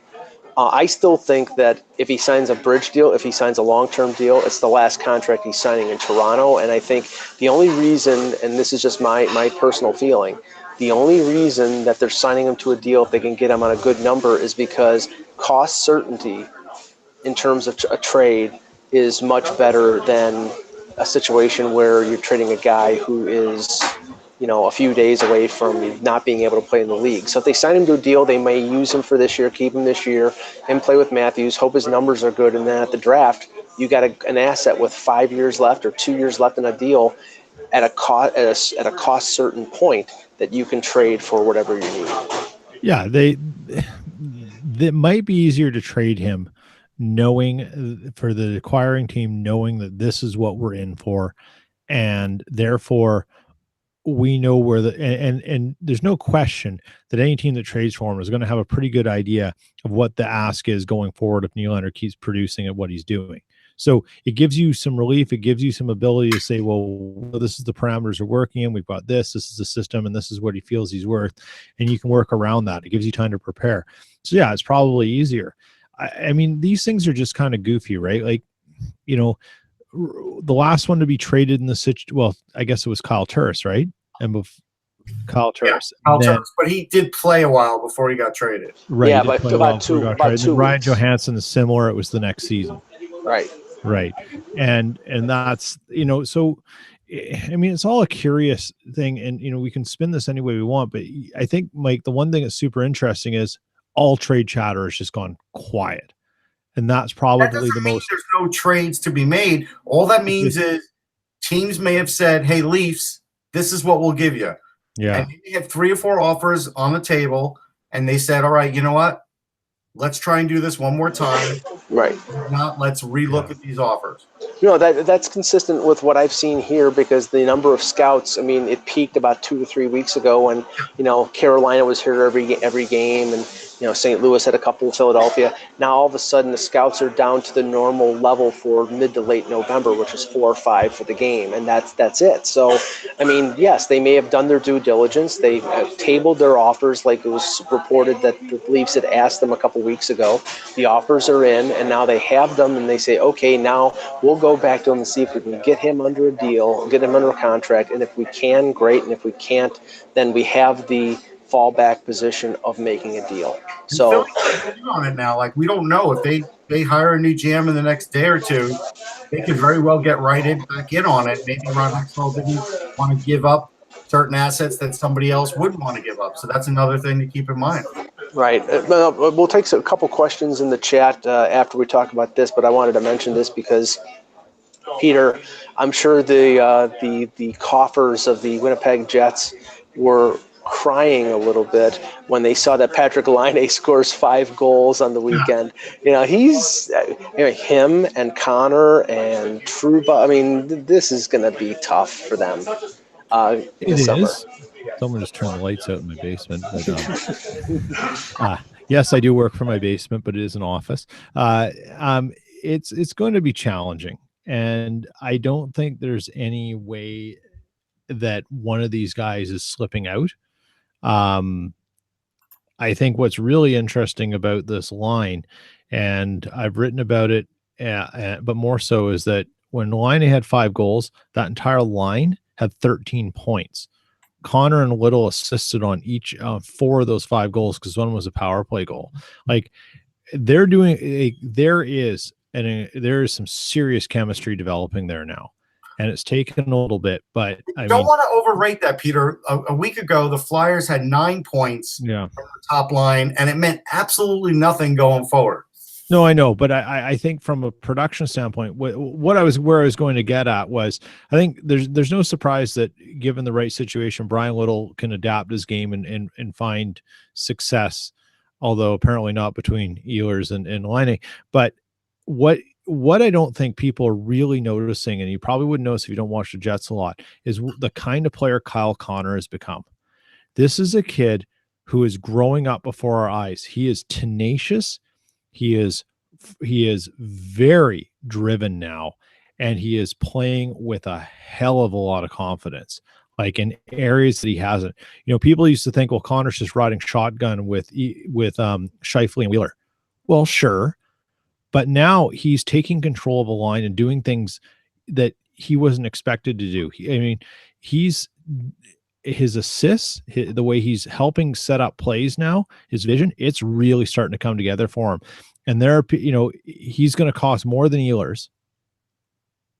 I still think that if he signs a bridge deal, if he signs a long-term deal, it's the last contract he's signing in Toronto. And I think the only reason, and this is just my personal feeling, the only reason that they're signing him to a deal if they can get him on a good number is because cost certainty in terms of a trade is much better than a situation where you're trading a guy who is a few days away from not being able to play in the league. So if they sign him to a deal, they may use him for this year, keep him this year, and play with Matthews, hope his numbers are good, and then at the draft, you got an asset with 5 years left or 2 years left in a deal at a cost certain point that you can trade for whatever you need. Yeah, that might be easier to trade him, knowing for the acquiring team, knowing that this is what we're in for, and therefore we know where and there's no question that any team that trades for him is going to have a pretty good idea of what the ask is going forward if Nylander keeps producing at what he's doing. So it gives you some relief. It gives you some ability to say, well, this is the parameters we're working in. We've got this is the system, and this is what he feels he's worth. And you can work around that. It gives you time to prepare. So yeah, it's probably easier. I mean, these things are just kind of goofy, right? Like, you know, the last one to be traded in the well, I guess it was Kyle Turris, right? And Kyle Turris. Yeah, Kyle Turris, but he did play a while before he got traded. Right. Yeah, but about 2 weeks. Ryan Johansson is similar. It was the next season. Right. And that's, you know, so I mean, it's all a curious thing, and you know, we can spin this any way we want, but I think, Mike, the one thing that's super interesting is all trade chatter has just gone quiet. And that's probably the most. There's no trades to be made. All that means is teams may have said, "Hey, Leafs, this is what we'll give you." Yeah. And they have 3 or 4 offers on the table, and they said, "All right, you know what? Let's try and do this one more time. Right. If not, let's relook at these offers." You know, that's consistent with what I've seen here, because the number of scouts, I mean, it peaked about 2 to 3 weeks ago when, you know, Carolina was here every game, and, you know, St. Louis had a couple, Philadelphia. Now all of a sudden the scouts are down to the normal level for mid to late November, which is 4 or 5 for the game, and that's it. So, I mean, yes, they may have done their due diligence. They tabled their offers, like it was reported that the Leafs had asked them a couple weeks ago. The offers are in, and now they have them, and they say, okay, now we'll go back to him and see if we can get him under a deal, get him under a contract, and if we can, great, and if we can't, then we have the fallback position of making a deal. So on it now, like, we don't know if they hire a new GM in the next day or two, they could very well get righted back in on it. Maybe Ron Hextall didn't want to give up certain assets that somebody else wouldn't want to give up. So that's another thing to keep in mind. Right. We'll take a couple questions in the chat after we talk about this, but I wanted to mention this because, Peter, I'm sure the coffers of the Winnipeg Jets were crying a little bit when they saw that Patrick Laine scores 5 goals on the weekend. You know, he's him and Connor and Trouba. I mean, this is going to be tough for them. This summer. Someone just turned the lights out in my basement. But, yes, I do work from my basement, but it is an office. It's going to be challenging, and I don't think there's any way that one of these guys is slipping out. I think what's really interesting about this line, and I've written about it, but more so, is that when Laine had 5 goals, that entire line had 13 points. Connor and Little assisted on each 4 of those 5 goals, because one was a power play goal. Like, they're doing there is some serious chemistry developing there now. And it's taken a little bit, but I don't want to overrate that, Peter. A week ago, the Flyers had 9 points from the top line, and it meant absolutely nothing going forward. No, I know, but I think from a production standpoint, where I was going to get at was, I think there's no surprise that given the right situation, Brian Little can adapt his game and find success, although apparently not between Ehlers and Laine. But what I don't think people are really noticing, and you probably wouldn't notice if you don't watch the Jets a lot, is the kind of player Kyle Connor has become. This is a kid who is growing up before our eyes. He is tenacious. He is very driven now, and he is playing with a hell of a lot of confidence, like in areas that he hasn't. You know, people used to think, well, Connor's just riding shotgun with Scheifele and Wheeler. Well, sure. But now he's taking control of a line and doing things that he wasn't expected to do. His assists, the way he's helping set up plays now, his vision, it's really starting to come together for him. And he's going to cost more than Ehlers,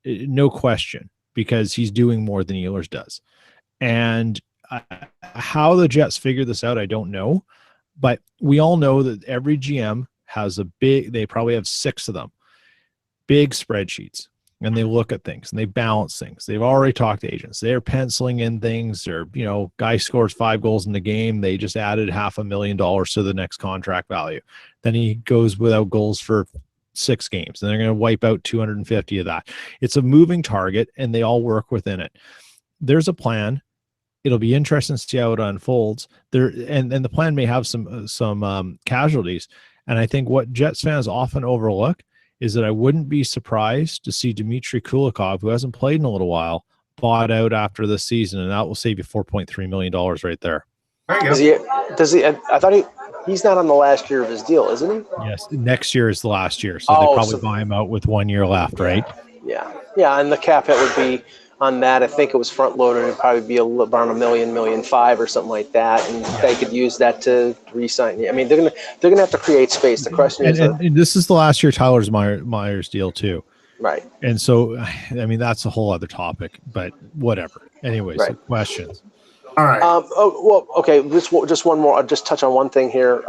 no question, because he's doing more than Ehlers does. And how the Jets figure this out, I don't know. But we all know that every GM has they probably have 6 of them. big spreadsheets, and they look at things and they balance things. They've already talked to agents. They're penciling in things, or, guy scores 5 goals in the game. They just added $500,000 to the next contract value. Then he goes without goals for 6 games, and they're going to wipe out 250 of that. It's a moving target, and they all work within it. There's a plan. It'll be interesting to see how it unfolds there. And the plan may have some casualties. And I think what Jets fans often overlook is that I wouldn't be surprised to see Dmitry Kulikov, who hasn't played in a little while, bought out after this season, and that will save you $4.3 million right there. There you go. Does he? I thought he's not on the last year of his deal, isn't he? Yes, next year is the last year, so they probably buy him out with 1 year left, right? Yeah, and the cap hit would be on that. I think it was front loaded. It'd probably be around $1 million, $1.5 million or something like that, and they could use that to re-sign. I mean, they're gonna have to create space. The question is, and this is the last year Tyler Myers deal too, right? And so, I mean, that's a whole other topic, but whatever. Anyways, right. Questions. All right. Okay. Just one more. I'll just touch on one thing here.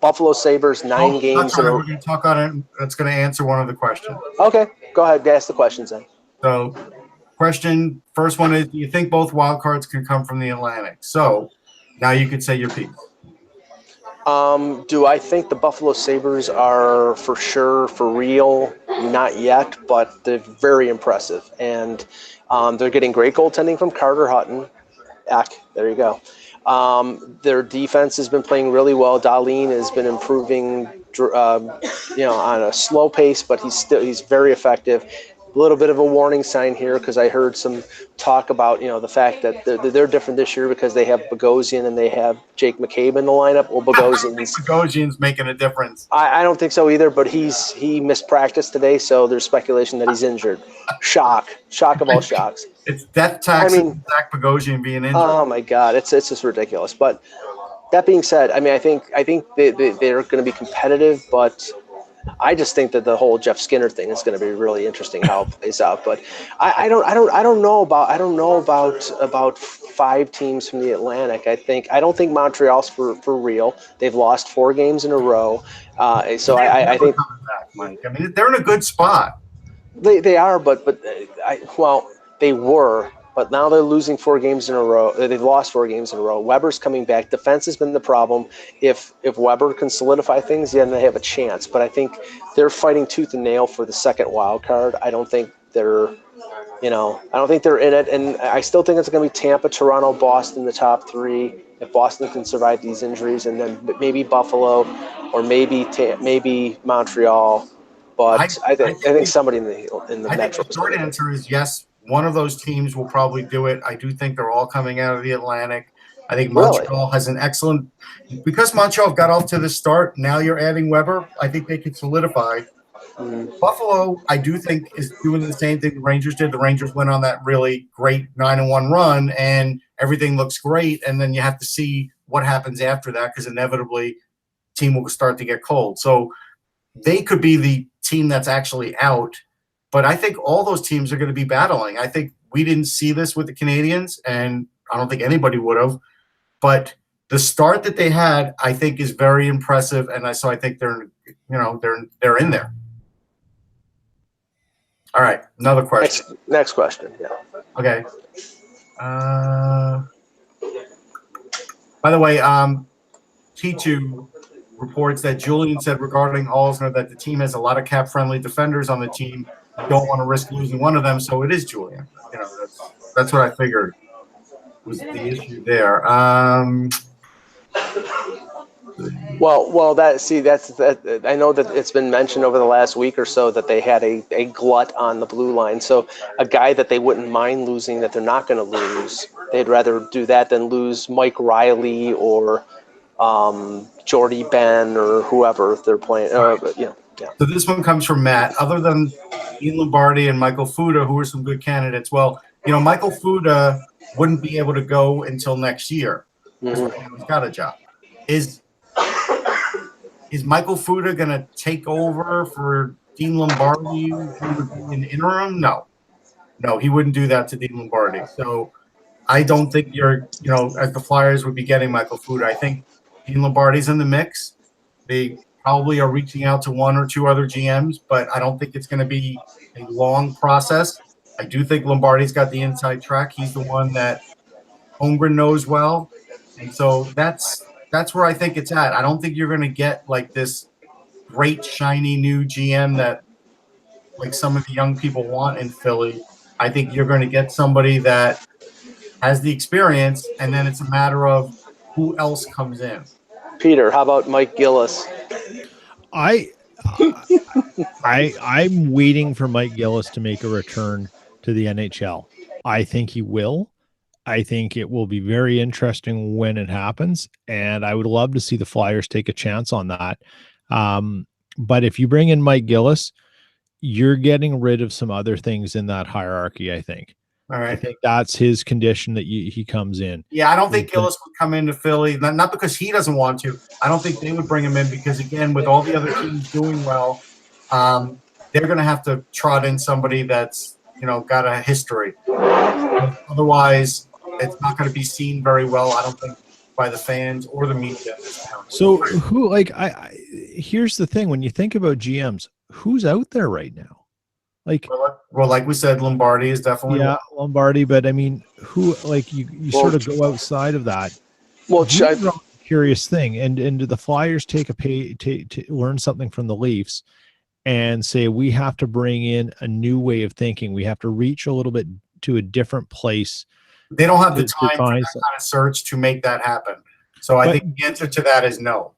Buffalo Sabres 9 games. We're going to talk on it. That's going to answer one of the questions. Okay, go ahead. Ask the questions then. So, first one is: do you think both wild cards can come from the Atlantic? So, now you could say your piece. Do I think the Buffalo Sabres are for sure, for real? Not yet, but they're very impressive, and they're getting great goaltending from Carter Hutton. There you go. Their defense has been playing really well. Dahlin has been improving, on a slow pace, but he's very effective. A little bit of a warning sign here, because I heard some talk about the fact that they're different this year because they have Bogosian and they have Jake McCabe in the lineup. Well, Bogosian's making a difference. I don't think so either, but he missed practice today, so there's speculation that he's injured. Shock of all shocks. It's death tax. Zach Bogosian being injured. Oh my God, it's just ridiculous. But that being said, I mean, I think they're going to be competitive, but I just think that the whole Jeff Skinner thing is going to be really interesting how it plays out. But I don't know about 5 teams from the Atlantic. I don't think Montreal's for real. They've lost 4 games in a row. So I think back, Mike. I mean, they're in a good spot. They are, but they were. But now they're losing 4 games in a row. They've lost 4 games in a row. Weber's coming back. Defense has been the problem. If Weber can solidify things, then they have a chance. But I think they're fighting tooth and nail for the second wild card. I don't think they're in it. And I still think it's going to be Tampa, Toronto, Boston, the top 3. If Boston can survive these injuries, and then maybe Buffalo, or maybe Montreal. But I think somebody in the Metro. The short answer is yes. One of those teams will probably do it. I do think they're all coming out of the Atlantic. I think Montreal has an excellent – because Montreal got off to the start, now you're adding Weber, I think they could solidify. Buffalo, I do think, is doing the same thing the Rangers did. The Rangers went on that really great 9-1 run, and everything looks great, and then you have to see what happens after that, because inevitably team will start to get cold. So they could be the team that's actually out. But I think all those teams are going to be battling. I think we didn't see this with the Canadiens, and I don't think anybody would have. But the start that they had, I think, is very impressive, and so I think they're in there. All right, another question. Next question. Yeah. Okay. By the way, T2 reports that Julian said regarding Alzner that the team has a lot of cap-friendly defenders on the team. Don't want to risk losing one of them, so it is Julian. That's what I figured was the issue there. That's I know that it's been mentioned over the last week or so that they had a glut on the blue line. So a guy that they wouldn't mind losing, that they're not going to lose. They'd rather do that than lose Mike Riley or Jordy Ben or whoever if they're playing. Yeah. So this one comes from Matt. Other than Ian Lombardi and Michael Fuda, who are some good candidates, Michael Fuda wouldn't be able to go until next year. He's got a job. Is Michael Fuda going to take over for Dean Lombardi in interim? No, he wouldn't do that to Dean Lombardi. So I don't think as the Flyers would be getting Michael Fuda. I think Dean Lombardi's in the mix. They probably are reaching out to one or two other GMs, but I don't think it's going to be a long process. I do think Lombardi's got the inside track. He's the one that Holmgren knows well. And so that's where I think it's at. I don't think you're going to get like this great, shiny new GM that like some of the young people want in Philly. I think you're going to get somebody that has the experience, and then it's a matter of who else comes in. Peter, how about Mike Gillis? I'm waiting for Mike Gillis to make a return to the NHL. I think he will. I think it will be very interesting when it happens, and I would love to see the Flyers take a chance on that. But if you bring in Mike Gillis, you're getting rid of some other things in that hierarchy, I think. All right. I think that's his condition that he comes in. Yeah, I don't think Gillis would come into Philly, not because he doesn't want to. I don't think they would bring him in because, again, with all the other teams doing well, they're going to have to trot in somebody that's, got a history. Otherwise, it's not going to be seen very well, I don't think, by the fans or the media. So who, here's the thing. When you think about GMs, who's out there right now? Well, like we said, Lombardi is definitely Lombardi. But I mean, who you sort of go outside of that? Well, curious thing, and do the Flyers take to learn something from the Leafs and say we have to bring in a new way of thinking? We have to reach a little bit to a different place. They don't have the time for that kind of search to make that happen. So I think the answer to that is no.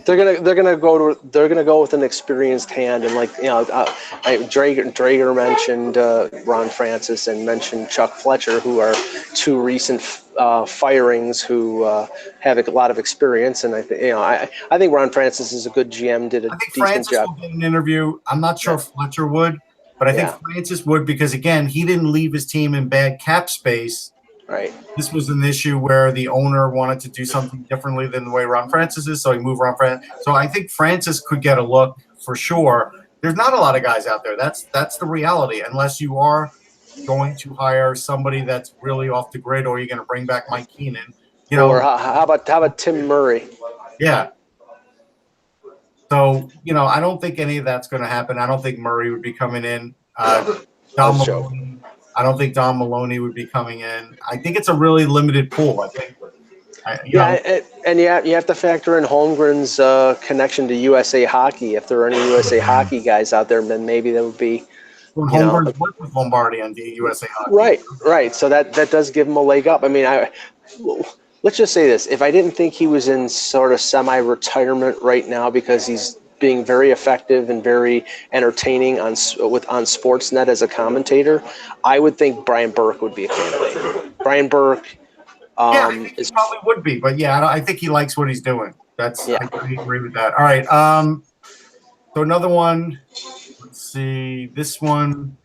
They're gonna go with an experienced hand, and Drager mentioned Ron Francis and mentioned Chuck Fletcher, who are two recent firings who have a lot of experience. And I think Ron Francis is a good GM. Did a decent Francis job. Will get an interview. I'm not sure if Fletcher would, but I think Francis would because again he didn't leave his team in bad cap space. Right. This was an issue where the owner wanted to do something differently than the way Ron Francis is, so he moved Ron Francis. So I think Francis could get a look for sure. There's not a lot of guys out there. That's the reality. Unless you are going to hire somebody that's really off the grid, or you're going to bring back Mike Keenan. Or how about Tim Murray? Yeah. So I don't think any of that's going to happen. I don't think Murray would be coming in. I don't think Don Maloney would be coming in. I think it's a really limited pool. I think. And you have to factor in Holmgren's connection to USA Hockey. If there are any USA Hockey guys out there, then maybe that would be. Well, Holmgren's worked with Lombardi on the USA Hockey. Right. So that does give him a leg up. I mean, let's just say this: if I didn't think he was in sort of semi-retirement right now because he's being very effective and very entertaining on Sportsnet as a commentator, I would think Brian Burke would be a candidate. Brian Burke. I think he probably would be, but I think he likes what he's doing. I agree with that. All right. So another one. Let's see. This one.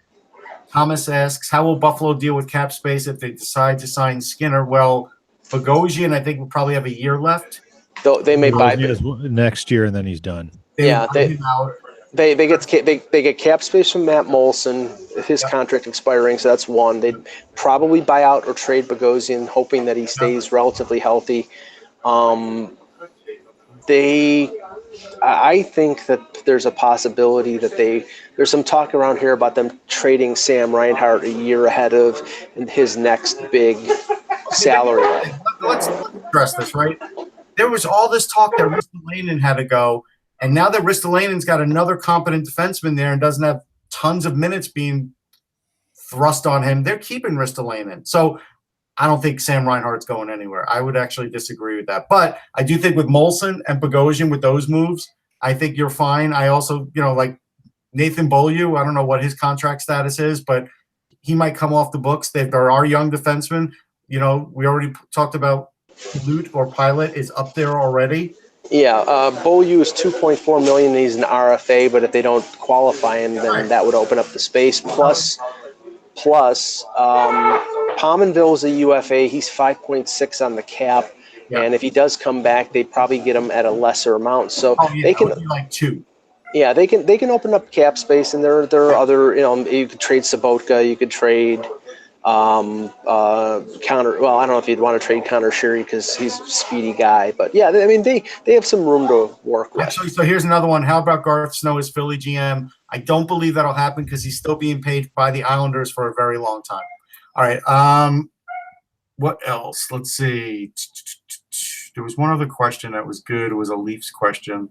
Thomas asks, how will Buffalo deal with cap space if they decide to sign Skinner? Well, Bogosian, I think, will probably have a year left. They may buy next year, and then he's done. They get cap space from Matt Molson, his contract expiring, so that's one. They'd probably buy out or trade Bogosian, hoping that he stays relatively healthy. I think that there's a possibility that there's some talk around here about them trading Sam Reinhart a year ahead of his next big salary. Let's address this, right? There was all this talk that Ristolainen had to go. And now that Ristolainen's got another competent defenseman there and doesn't have tons of minutes being thrust on him, they're keeping Ristolainen. So I don't think Sam Reinhart's going anywhere. I would actually disagree with that. But I do think with Molson and Bogosian, with those moves, I think you're fine. I also, like Nathan Beaulieu, I don't know what his contract status is, but he might come off the books. There are young defensemen. We already talked about Lute or Pilot is up there already. Yeah, Beaulieu is $2.4 million. And he's an RFA, but if they don't qualify him, then that would open up the space. Plus, Pominville's a UFA. He's 5.6 on the cap, and if he does come back, they'd probably get him at a lesser amount. So they can like two. Yeah, they can open up cap space, and there are other. You could trade Sobotka. You could trade Counter. Well, I don't know if you'd want to trade Connor Sherry because he's a speedy guy, but yeah, I mean they have some room to work with. Actually, so here's another one. How about Garth Snow as Philly GM? I don't believe that'll happen because he's still being paid by the Islanders for a very long time. All right. What else? Let's see. There was one other question that was good. It was a Leafs question.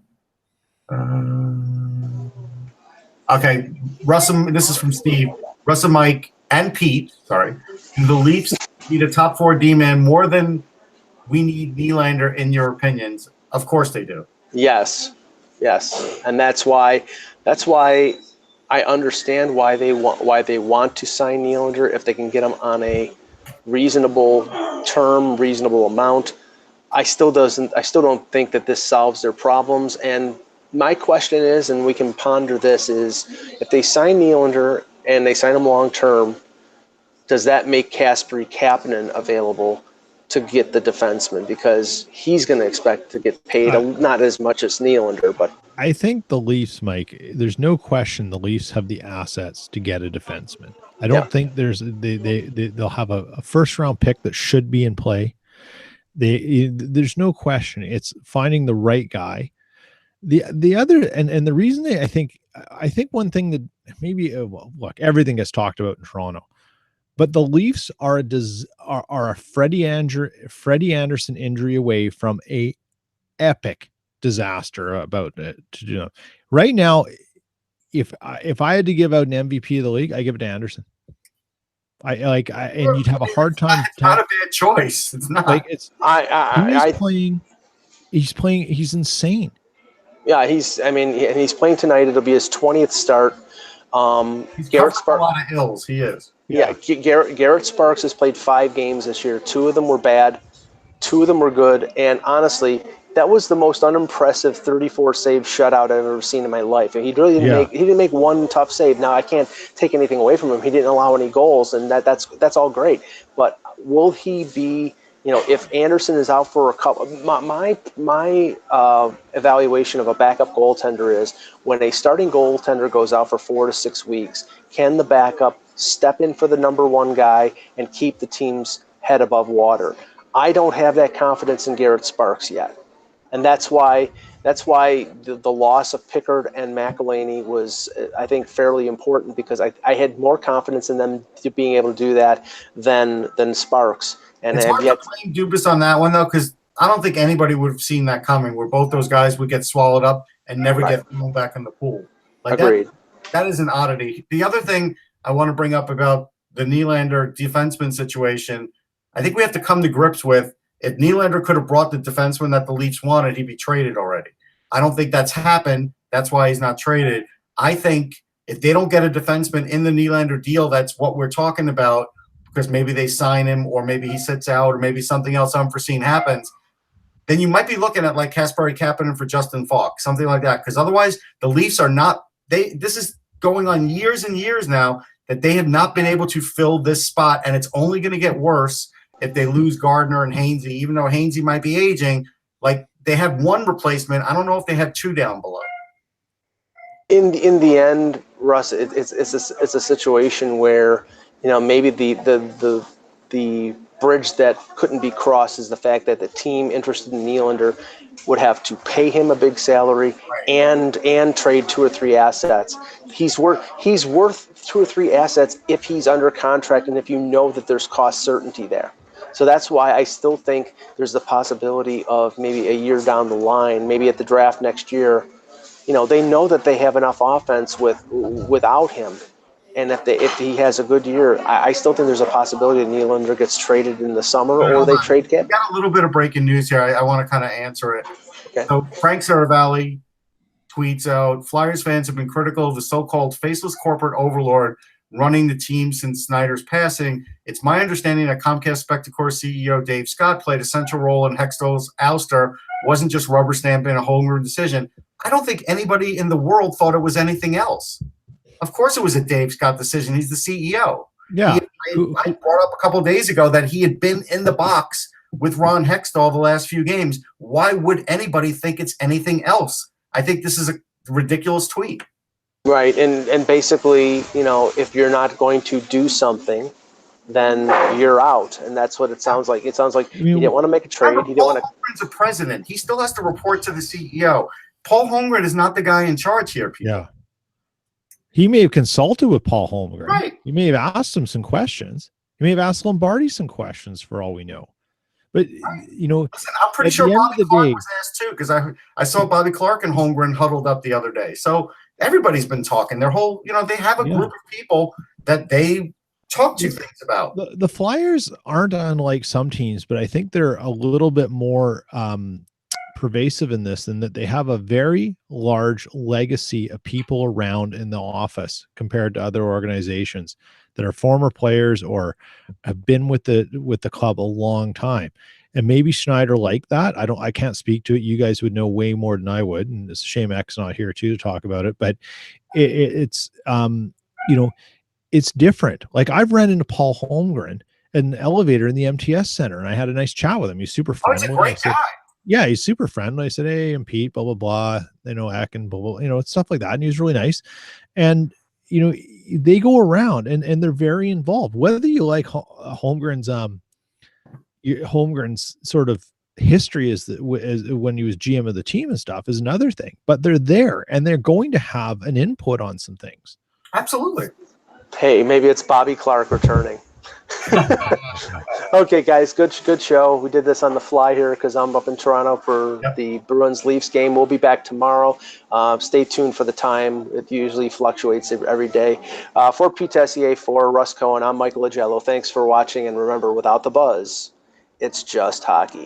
Okay, Russell. This is from Steve. Russell, Mike, and Pete. Sorry. Do the Leafs need a top 4 D-man more than we need Nylander, in your opinions? Of course they do. Yes, and that's why I understand why they want to sign Nylander if they can get him on a reasonable term, reasonable amount. I still don't think that this solves their problems. And my question is, and we can ponder this, is if they sign Nylander and they sign him long term, does that make Kasperi Kapanen available to get the defenseman? Because he's going to expect to get paid not as much as Nylander, but I think the Leafs, Mike, there's no question the Leafs have the assets to get a defenseman. I don't think they'll have a first round pick that should be in play. There's no question. It's finding the right guy. The other and the reason I think one thing that maybe look, everything gets talked about in Toronto, but the Leafs are a Freddie Anderson injury away from a epic disaster about it. Right now, if I had to give out an MVP of the league, I give it to Anderson. And you'd have a hard time. It's not a bad choice. It's not. Like he's playing. He's insane. Yeah, he's playing tonight. It'll be his 20th start. He's Garrett Sparks. A lot of hills. He is. Yeah, Garrett Sparks has played 5 games this year. 2 of them were bad. 2 of them were good. And honestly, that was the most unimpressive 34-save shutout I've ever seen in my life. And he didn't make one tough save. Now I can't take anything away from him. He didn't allow any goals, and that's all great. But will he be? If Anderson is out for a couple, my evaluation of a backup goaltender is when a starting goaltender goes out for 4 to 6 weeks, can the backup step in for the number 1 guy and keep the team's head above water? I don't have that confidence in Garrett Sparks yet. And that's why the loss of Pickard and McElhinney was, I think, fairly important, because I had more confidence in them being able to do that than Sparks. And it's hard to blame Dubas on that one, though, because I don't think anybody would have seen that coming, where both those guys would get swallowed up and never get thrown back in the pool. Agreed. That is an oddity. The other thing I want to bring up about the Nylander defenseman situation, I think we have to come to grips with, if Nylander could have brought the defenseman that the Leafs wanted, he'd be traded already. I don't think that's happened. That's why he's not traded. I think if they don't get a defenseman in the Nylander deal, that's what we're talking about, because maybe they sign him, or maybe he sits out, or maybe something else unforeseen happens, then you might be looking at like Kasperi Kapanen for Justin Falk, something like that. Because otherwise, the Leafs are not – this is going on years and years now that they have not been able to fill this spot, and it's only going to get worse if they lose Gardner and Hainsey, even though Hainsey might be aging. Like, they have 1 replacement. I don't know if they have 2 down below. In the end, Russ, it's a situation where – maybe the bridge that couldn't be crossed is the fact that the team interested in Nylander would have to pay him a big salary and trade 2 or 3 assets. He's worth 2 or 3 assets if he's under contract and if that there's cost certainty there. So that's why I still think there's the possibility of maybe a year down the line, maybe at the draft next year, they know that they have enough offense without him. And if he has a good year, I still think there's a possibility that Nylander gets traded in the summer, or they trade Cap. Got a little bit of breaking news here. I want to kind of answer it. Okay. So Frank Saravalli tweets out, Flyers fans have been critical of the so-called faceless corporate overlord running the team since Snyder's passing. It's my understanding that Comcast Spectacor CEO Dave Scott played a central role in Hextall's ouster, wasn't just rubber stamping a homegrown decision. I don't think anybody in the world thought it was anything else. Of course it was a Dave Scott decision. He's the CEO. Yeah. I brought up a couple of days ago that he had been in the box with Ron Hextall the last few games. Why would anybody think it's anything else? I think this is a ridiculous tweet. Right. And basically, if you're not going to do something, then you're out. And that's what it sounds like. It sounds like he didn't want to make a trade. He didn't want to. Paul Holmgren's a president. He still has to report to the CEO. Paul Holmgren is not the guy in charge here, people. Yeah. He may have consulted with Paul Holmgren. Right. He may have asked him some questions. He may have asked Lombardi some questions for all we know. But, you know, listen, I'm pretty sure Bobby Clark was asked too, because I saw Bobby Clark and Holmgren huddled up the other day. So everybody's been talking. Their whole, you know, they have a group of people that they talk to things about. The Flyers aren't unlike some teams, but I think they're a little bit more pervasive in this, in that they have a very large legacy of people around in the office compared to other organizations that are former players or have been with the club a long time. And maybe Schneider liked that. I can't speak to it. You guys would know way more than I would. And it's a shame X not here too to talk about it, but it's you know, it's different. Like, I've ran into Paul Holmgren in the elevator in the MTS Center, and I had a nice chat with him. He's super friendly. He's a great guy. Yeah, he's super friendly. I said, "Hey, I'm Pete, blah, blah, blah. You know, Eck and blah, blah, you know, stuff like that." And he was really nice. And, you know, they go around and they're very involved. Whether you like Holmgren's sort of history as when he was GM of the team and stuff is another thing. But they're there and they're going to have an input on some things. Absolutely. Hey, maybe it's Bobby Clark returning. Okay, guys, good show. We did this on the fly here because I'm up in Toronto for the Bruins-Leafs game. We'll be back tomorrow. Stay tuned for the time. It usually fluctuates every day. For Pete Tessier, for Russ Cohen, I'm Michael Agello. Thanks for watching, and remember, without the buzz, it's just hockey.